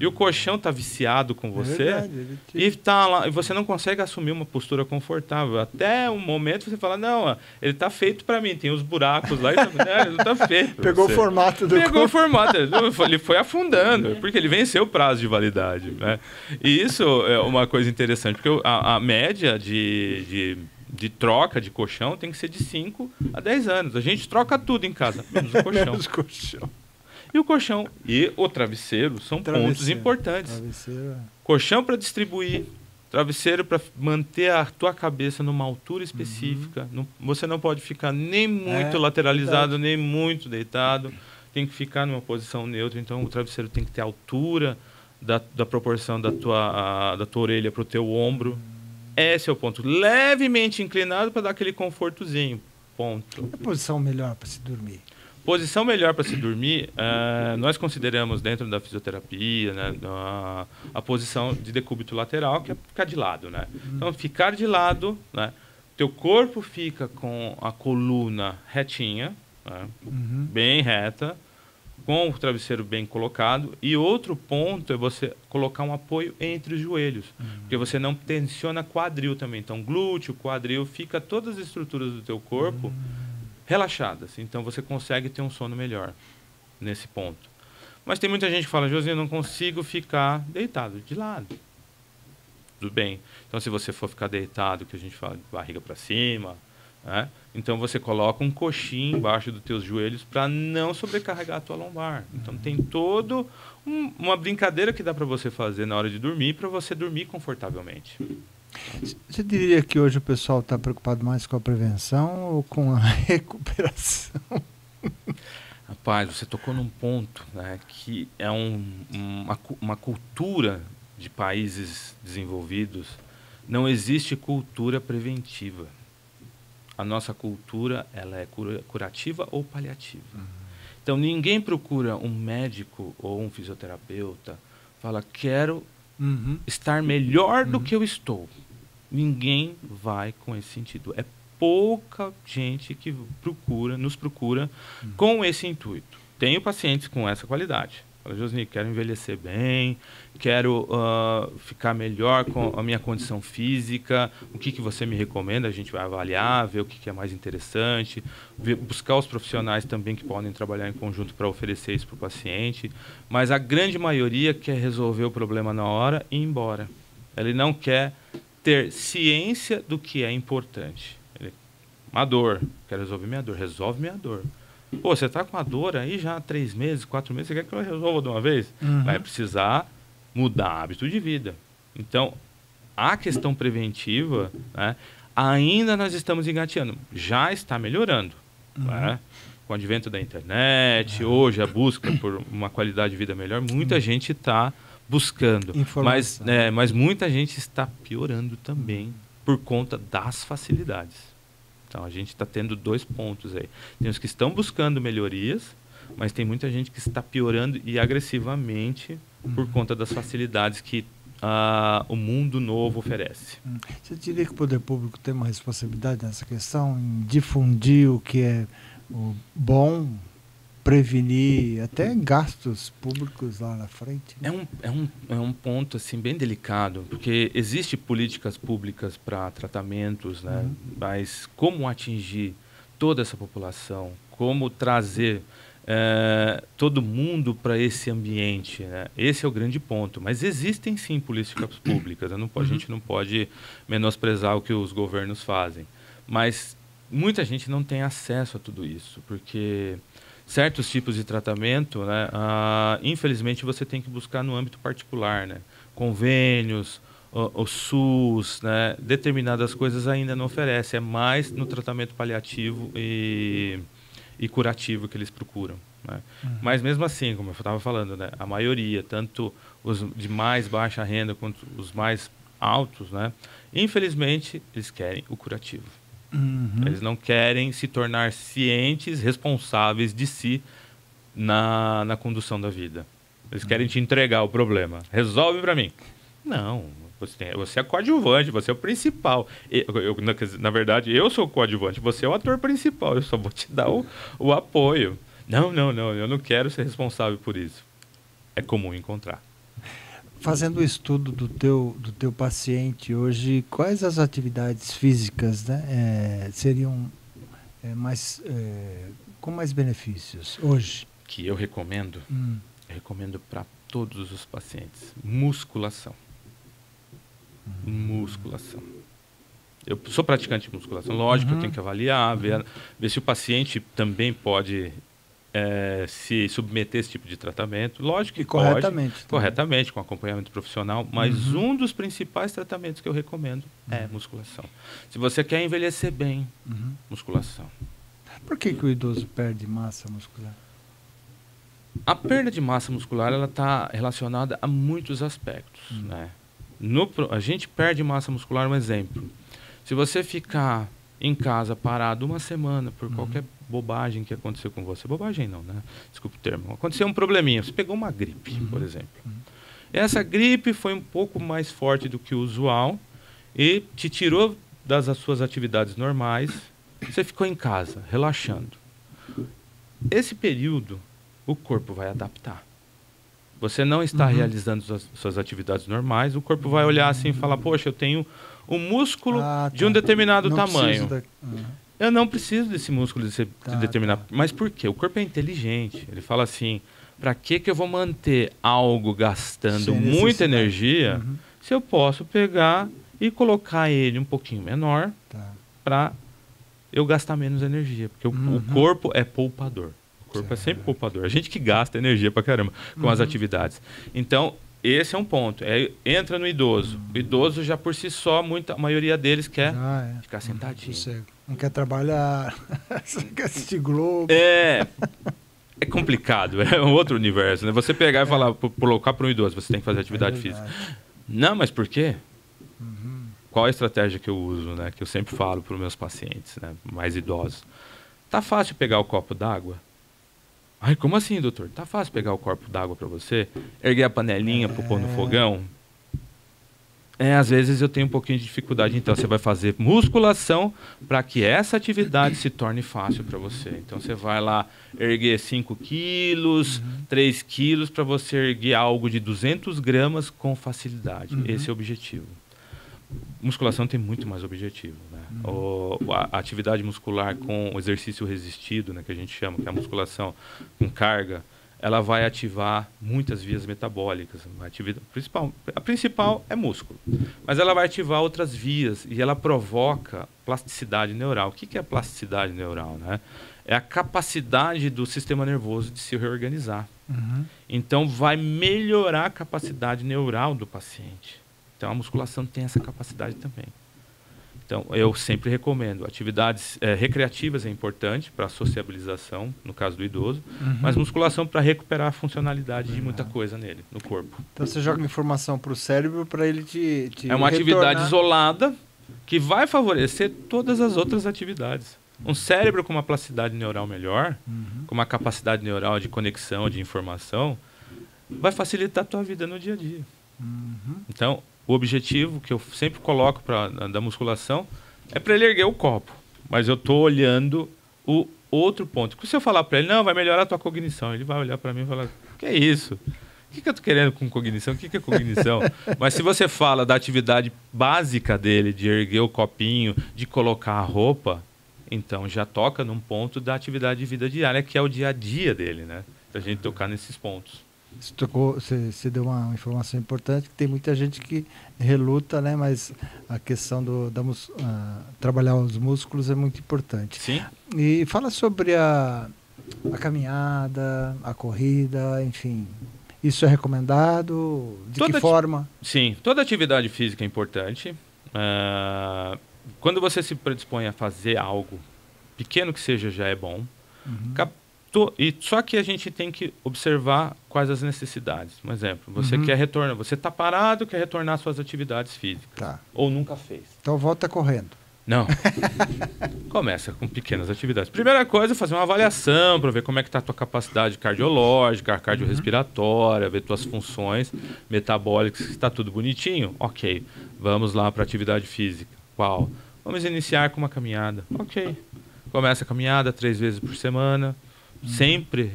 E o colchão está viciado com você, verdade, e tá lá, e você não consegue assumir uma postura confortável. Até um momento você fala, não, ele está feito para mim, tem os buracos lá, ele não está feito. Pegou o formato do Pegou o formato, ele foi afundando, porque ele venceu o prazo de validade. Né? E isso é uma coisa interessante, porque a média de troca de colchão tem que ser de 5 a 10 anos. A gente troca tudo em casa, menos o colchão. Menos colchão. E o colchão e o travesseiro são pontos importantes. Colchão para distribuir, travesseiro para manter a tua cabeça numa altura específica. Você não pode ficar nem muito lateralizado, nem muito deitado. Tem que ficar numa posição neutra. Então, o travesseiro tem que ter a altura da proporção da tua orelha para o teu ombro. Esse é o ponto. Levemente inclinado para dar aquele confortozinho. Ponto. A posição melhor para se dormir? Posição melhor para se dormir, nós consideramos dentro da fisioterapia, né, a posição de decúbito lateral, que é ficar de lado, né? Então, ficar de lado, né, teu corpo fica com a coluna retinha, né, bem reta, com o travesseiro bem colocado. E outro ponto é você colocar um apoio entre os joelhos, porque você não tensiona quadril também. Então, glúteo, quadril, fica todas as estruturas do teu corpo relaxadas, então você consegue ter um sono melhor nesse ponto. Mas tem muita gente que fala, Josinho, eu não consigo ficar deitado de lado. Tudo bem. Então, se você for ficar deitado, que a gente fala de barriga para cima, né? Então você coloca um coxinho embaixo dos teus joelhos para não sobrecarregar a tua lombar. Então tem todo uma brincadeira que dá para você fazer na hora de dormir, para você dormir confortavelmente. Você diria que hoje o pessoal está preocupado mais com a prevenção ou com a recuperação? Rapaz, você tocou num ponto, né, que é uma cultura de países desenvolvidos. Não existe cultura preventiva. A nossa cultura, ela é curativa ou paliativa. Então, ninguém procura um médico ou um fisioterapeuta, fala, quero estar melhor do que eu estou. Ninguém vai com esse sentido. É pouca gente que nos procura com esse intuito. Tenho pacientes com essa qualidade. Fala, Josni, quero envelhecer bem, quero ficar melhor com a minha condição física, o que você me recomenda? A gente vai avaliar, ver o que é mais interessante, buscar os profissionais também que podem trabalhar em conjunto para oferecer isso para o paciente. Mas a grande maioria quer resolver o problema na hora e ir embora. Ele não quer ter ciência do que é importante. Uma dor, quero resolver minha dor, resolve minha dor. Pô, você está com a dor aí já há 3 meses, 4 meses, você quer que eu resolva de uma vez? Vai precisar mudar hábito de vida. Então, a questão preventiva, né, ainda nós estamos engateando. Já está melhorando. Né? Com o advento da internet, hoje a busca por uma qualidade de vida melhor, muita gente está buscando. Mas muita gente está piorando também por conta das facilidades. Então, a gente está tendo 2 pontos aí. Tem os que estão buscando melhorias, mas tem muita gente que está piorando e agressivamente por conta das facilidades que o mundo novo oferece. Você diria que o poder público tem uma responsabilidade nessa questão, em difundir o que é o bom, prevenir até gastos públicos lá na frente? Né? É um ponto assim, bem delicado, porque existem políticas públicas para tratamentos, né? Mas como atingir toda essa população, como trazer todo mundo para esse ambiente, né? Esse é o grande ponto. Mas existem sim políticas públicas, a gente não pode menosprezar o que os governos fazem. Mas muita gente não tem acesso a tudo isso, porque certos tipos de tratamento, né, infelizmente você tem que buscar no âmbito particular, né? Convênios, o SUS, né? Determinadas coisas ainda não oferece, é mais no tratamento paliativo e curativo que eles procuram. Né? Mas mesmo assim, como eu estava falando, né, a maioria, tanto os de mais baixa renda quanto os mais altos, né, infelizmente eles querem o curativo. Eles não querem se tornar cientes, responsáveis de si na condução da vida. Eles querem te entregar o problema. Resolve para mim. Não, você é coadjuvante, você é o principal. Na verdade, eu sou o coadjuvante, você é o ator principal, eu só vou te dar o apoio. Não, eu não quero ser responsável por isso. É comum encontrar. Fazendo o estudo do teu paciente hoje, quais as atividades físicas, né, seriam com mais benefícios hoje? Que eu recomendo? Eu recomendo para todos os pacientes. Musculação. Musculação. Eu sou praticante de musculação. Lógico que eu tenho que avaliar, ver se o paciente também pode se submeter a esse tipo de tratamento. Lógico que corretamente. Pode, corretamente, com acompanhamento profissional, mas um dos principais tratamentos que eu recomendo é musculação. Se você quer envelhecer bem, musculação. Por que o idoso perde massa muscular? A perda de massa muscular ela está relacionada a muitos aspectos. Né? A gente perde massa muscular, um exemplo. Se você ficar em casa parado uma semana por qualquer bobagem que aconteceu com você, bobagem não, né? Desculpa o termo. Aconteceu um probleminha, você pegou uma gripe, por exemplo. Essa gripe foi um pouco mais forte do que o usual e te tirou das suas atividades normais, você ficou em casa, relaxando. Esse período, o corpo vai adaptar. Você não está realizando suas atividades normais, o corpo vai olhar assim e falar, poxa, eu tenho um músculo de um determinado tamanho. Eu não preciso desse músculo de determinado. Mas por quê? O corpo é inteligente. Ele fala assim, para que eu vou manter algo gastando muita energia se eu posso pegar e colocar ele um pouquinho menor para eu gastar menos energia? Porque o corpo é poupador. O corpo é sempre poupador. A gente que gasta energia pra caramba com as atividades. Então, esse é um ponto. Entra no idoso. O idoso já por si só, a maioria deles quer ficar sentadinho. Não quer trabalhar, só quer assistir Globo. É complicado, é um outro universo. Né? Você pegar e falar, colocar para um idoso, você tem que fazer atividade física. Não, mas por quê? Qual a estratégia que eu uso, né? Que eu sempre falo para os meus pacientes, né? Mais idosos. Tá fácil pegar o copo d'água? Ai, como assim, doutor? Tá fácil pegar o copo d'água para você? Erguer a panelinha para pôr no fogão? Às vezes eu tenho um pouquinho de dificuldade. Então, você vai fazer musculação para que essa atividade se torne fácil para você. Então, você vai lá erguer 5 quilos, 3 quilos, para você erguer algo de 200 gramas com facilidade. Esse é o objetivo. Musculação tem muito mais objetivo. Né? A atividade muscular com o exercício resistido, né, que a gente chama, que é a musculação com carga, ela vai ativar muitas vias metabólicas. A principal é músculo, mas ela vai ativar outras vias e ela provoca plasticidade neural. O que é plasticidade neural? Né? É a capacidade do sistema nervoso de se reorganizar. Então, vai melhorar a capacidade neural do paciente. Então, a musculação tem essa capacidade também. Então, eu sempre recomendo. Atividades recreativas é importante para a sociabilização, no caso do idoso, mas musculação para recuperar a funcionalidade de muita coisa nele, no corpo. Então, você joga informação para o cérebro para ele te é uma atividade isolada que vai favorecer todas as outras atividades. Um cérebro com uma plasticidade neural melhor, com uma capacidade neural de conexão, de informação, vai facilitar a tua vida no dia a dia. Então, o objetivo que eu sempre coloco da musculação é para ele erguer o copo. Mas eu estou olhando o outro ponto. Se eu falar para ele, não, vai melhorar a tua cognição, ele vai olhar para mim e falar, o que é isso? O que eu estou querendo com cognição? O que é cognição? Mas se você fala da atividade básica dele, de erguer o copinho, de colocar a roupa, então já toca num ponto da atividade de vida diária, que é o dia a dia dele, né? Pra gente tocar nesses pontos. Você deu uma informação importante, que tem muita gente que reluta, né? Mas a questão trabalhar os músculos é muito importante. Sim. E fala sobre a caminhada, a corrida, enfim. Isso é recomendado? De que forma? Sim, toda atividade física é importante. Quando você se predispõe a fazer algo, pequeno que seja, já é bom. Só que a gente tem que observar quais as necessidades. Um exemplo, você quer retornar, você está parado, quer retornar às suas atividades físicas. Tá. Ou nunca fez. Então volta correndo. Não. Começa com pequenas atividades. Primeira coisa é fazer uma avaliação para ver como é que está a tua capacidade cardiológica, cardiorrespiratória, ver tuas funções metabólicas, se está tudo bonitinho. Ok, vamos lá para a atividade física. Qual? Vamos iniciar com uma caminhada. Ok. Começa a caminhada 3 vezes por semana.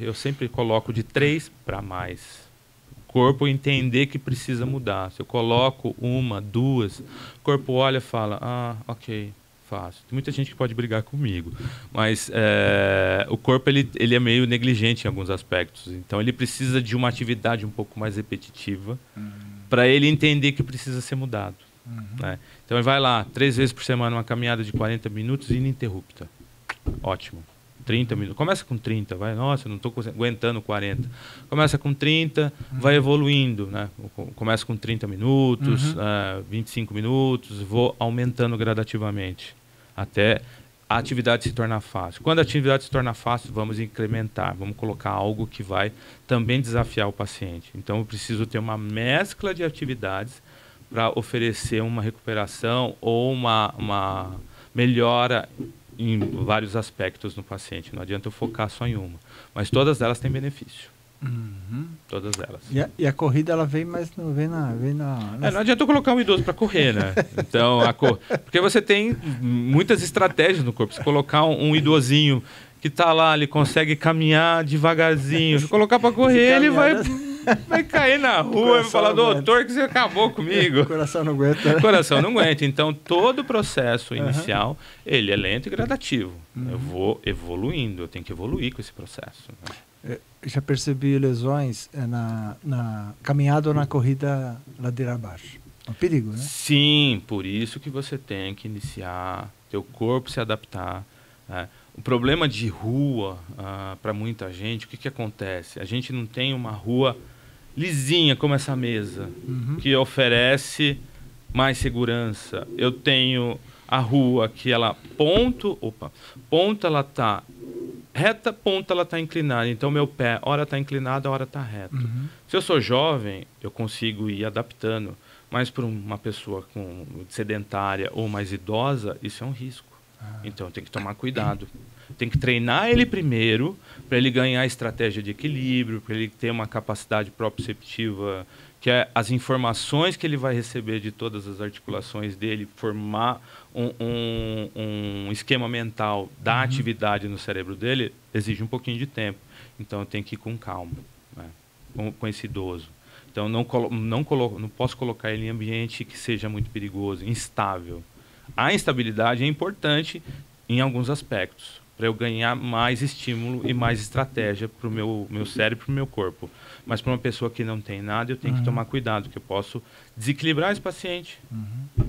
Eu sempre coloco de 3 para mais. O corpo entender que precisa mudar. Se eu coloco 1, 2, o corpo olha e fala, ok, faço. Tem muita gente que pode brigar comigo, mas o corpo ele é meio negligente em alguns aspectos. Então ele precisa de uma atividade um pouco mais repetitiva para ele entender que precisa ser mudado. Né? Então ele vai lá, 3 vezes por semana, uma caminhada de 40 minutos ininterrupta. Ótimo. 30 minutos. Começa com 30, vai, nossa, não estou aguentando 40. Começa com 30, vai evoluindo, né? Começa com 30 minutos, 25 minutos, vou aumentando gradativamente, até a atividade se tornar fácil. Quando a atividade se torna fácil, vamos incrementar, vamos colocar algo que vai também desafiar o paciente. Então, eu preciso ter uma mescla de atividades para oferecer uma recuperação ou uma melhora em vários aspectos no paciente. Não adianta eu focar só em uma. Mas todas elas têm benefício. Todas elas. E a corrida, ela vem mais... Não adianta eu colocar um idoso para correr, né? Então, porque você tem muitas estratégias no corpo. Se colocar um idosinho que está lá, ele consegue caminhar devagarzinho. Se colocar para correr, ele vai cair na rua e vai falar, doutor, que você acabou comigo. O coração não aguenta. Né? O coração não aguenta. Então, todo o processo inicial, ele é lento e gradativo. Eu vou evoluindo, eu tenho que evoluir com esse processo. Eu já percebi lesões na caminhada ou na corrida ladeira abaixo. É um perigo, né? Sim, por isso que você tem que iniciar, teu corpo se adaptar. O problema de rua, para muita gente, o que acontece? A gente não tem uma rua lisinha como essa mesa, que oferece mais segurança. Eu tenho a rua que ela ponta ela está reta, ponta ela está inclinada. Então, meu pé, hora está inclinado, hora está reto. Se eu sou jovem, eu consigo ir adaptando. Mas para uma pessoa sedentária ou mais idosa, isso é um risco. Então, tem que tomar cuidado. Tem que treinar ele primeiro, para ele ganhar estratégia de equilíbrio, para ele ter uma capacidade proprioceptiva, que é as informações que ele vai receber de todas as articulações dele, formar um esquema mental da atividade no cérebro dele, exige um pouquinho de tempo. Então, eu tenho que ir com calma, né? com esse idoso. Então, não posso colocar ele em ambiente que seja muito perigoso, instável. A instabilidade é importante em alguns aspectos, para eu ganhar mais estímulo e mais estratégia para o meu cérebro e para o meu corpo. Mas para uma pessoa que não tem nada, eu tenho que tomar cuidado, que eu posso desequilibrar esse paciente,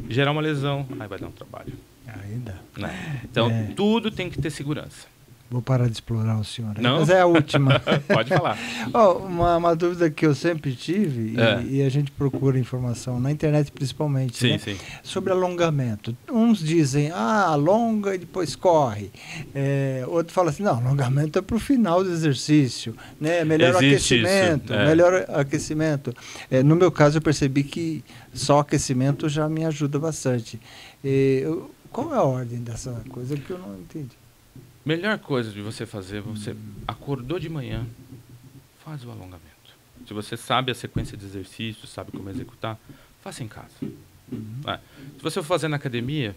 gerar uma lesão, aí vai dar um trabalho. Ainda. Então, tudo tem que ter segurança. Vou parar de explorar o senhor. Não? Mas é a última. Pode falar. Uma dúvida que eu sempre tive, e a gente procura informação na internet principalmente, sim, né? sim. Sobre alongamento. Uns dizem, alonga e depois corre. Outro fala assim, não, alongamento é para o final do exercício. Né? Melhor aquecimento. Melhor aquecimento. No meu caso, eu percebi que só aquecimento já me ajuda bastante. Qual é a ordem dessa coisa que eu não entendi? Melhor coisa de você fazer, você acordou de manhã, faz o alongamento. Se você sabe a sequência de exercícios, sabe como executar, faça em casa. Se você for fazer na academia,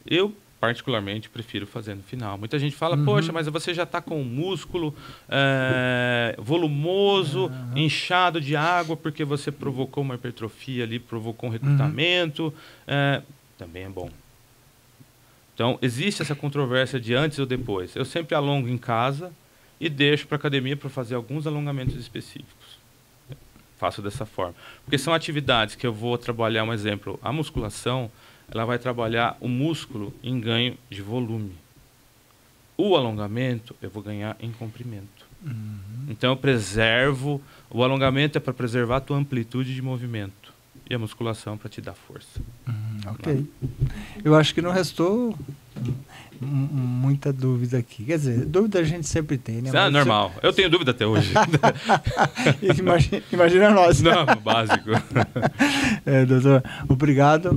eu particularmente prefiro fazer no final. Muita gente fala, poxa, mas você já está com o músculo volumoso, inchado de água, porque você provocou uma hipertrofia ali, provocou um recrutamento. Também é bom. Então, existe essa controvérsia de antes ou depois. Eu sempre alongo em casa e deixo para a academia para fazer alguns alongamentos específicos. Faço dessa forma. Porque são atividades que eu vou trabalhar, um exemplo, a musculação, ela vai trabalhar o músculo em ganho de volume. O alongamento, eu vou ganhar em comprimento. Então, eu preservo... O alongamento é para preservar a tua amplitude de movimento. E a musculação para te dar força. Ok. Eu acho que não restou muita dúvida aqui. Quer dizer, dúvida a gente sempre tem, né? Normal. Eu tenho dúvida até hoje. Imagina nós. Não, básico. Doutor, obrigado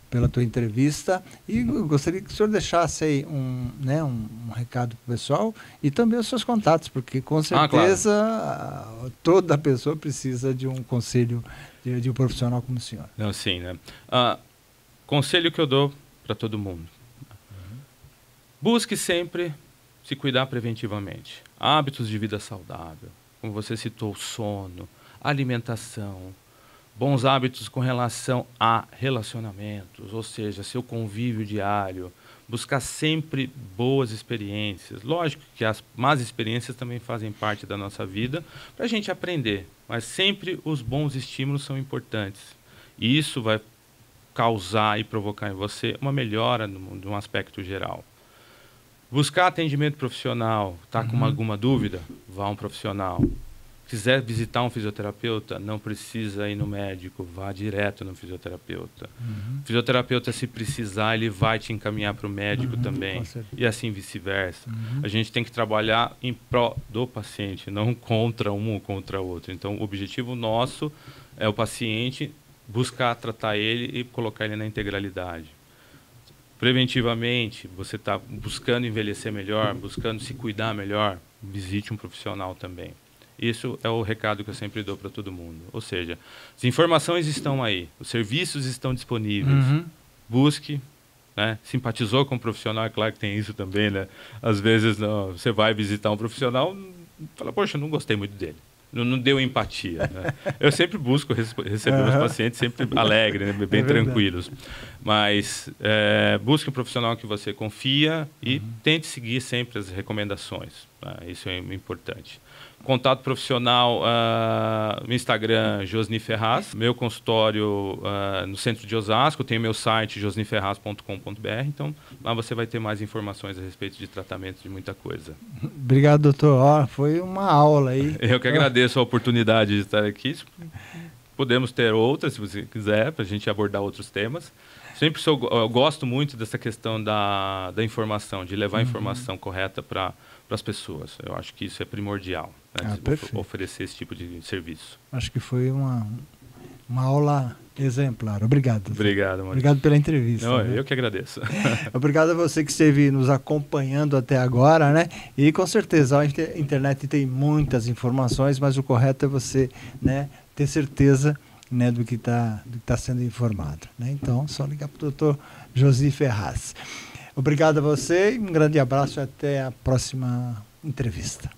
pela tua entrevista. E gostaria que o senhor deixasse aí um recado para o pessoal e também os seus contatos, porque com certeza toda pessoa precisa de um conselho de um profissional como o senhor. Não, sim, né? Conselho que eu dou para todo mundo. Busque sempre se cuidar preventivamente. Hábitos de vida saudável, como você citou, sono, alimentação, bons hábitos com relação a relacionamentos, ou seja, seu convívio diário, buscar sempre boas experiências. Lógico que as más experiências também fazem parte da nossa vida para a gente aprender, mas sempre os bons estímulos são importantes. E isso vai causar e provocar em você uma melhora de um aspecto geral. Buscar atendimento profissional, está com alguma dúvida? Vá a um profissional. Quiser visitar um fisioterapeuta, não precisa ir no médico, vá direto no fisioterapeuta. O fisioterapeuta, se precisar, ele vai te encaminhar para o médico também. E assim vice-versa. A gente tem que trabalhar em pró do paciente, não contra um ou contra outro. Então, o objetivo nosso é o paciente buscar tratar ele e colocar ele na integralidade. Preventivamente, você está buscando envelhecer melhor, buscando se cuidar melhor, visite um profissional também. Isso é o recado que eu sempre dou para todo mundo. Ou seja, as informações estão aí, os serviços estão disponíveis. Busque, né? Simpatizou com um profissional, é claro que tem isso também, né? Às vezes não, você vai visitar um profissional e fala, poxa, não gostei muito dele. Não deu empatia, né? Eu sempre busco receber meus pacientes sempre alegres, né? Bem tranquilos. Mas busque um profissional que você confia e tente seguir sempre as recomendações. Tá? Isso é importante. Contato profissional no Instagram, Josni Ferraz. Meu consultório no centro de Osasco. Tem meu site, josniferraz.com.br. Então, lá você vai ter mais informações a respeito de tratamento de muita coisa. Obrigado, doutor. Foi uma aula aí. Eu que agradeço a oportunidade de estar aqui. Podemos ter outras, se você quiser, para a gente abordar outros temas. Sempre eu gosto muito dessa questão da informação, de levar a informação correta para as pessoas. Eu acho que isso é primordial, né? Oferecer esse tipo de serviço. Acho que foi uma aula exemplar. Obrigado. Obrigado, Maurício. Obrigado pela entrevista. Não, eu que agradeço. Obrigado a você que esteve nos acompanhando até agora, né? E com certeza a internet tem muitas informações, mas o correto é você, né, ter certeza, né, do que tá sendo informado, né? Então, só ligar para o doutor Josni Ferraz. Obrigado a você, um grande abraço e até a próxima entrevista.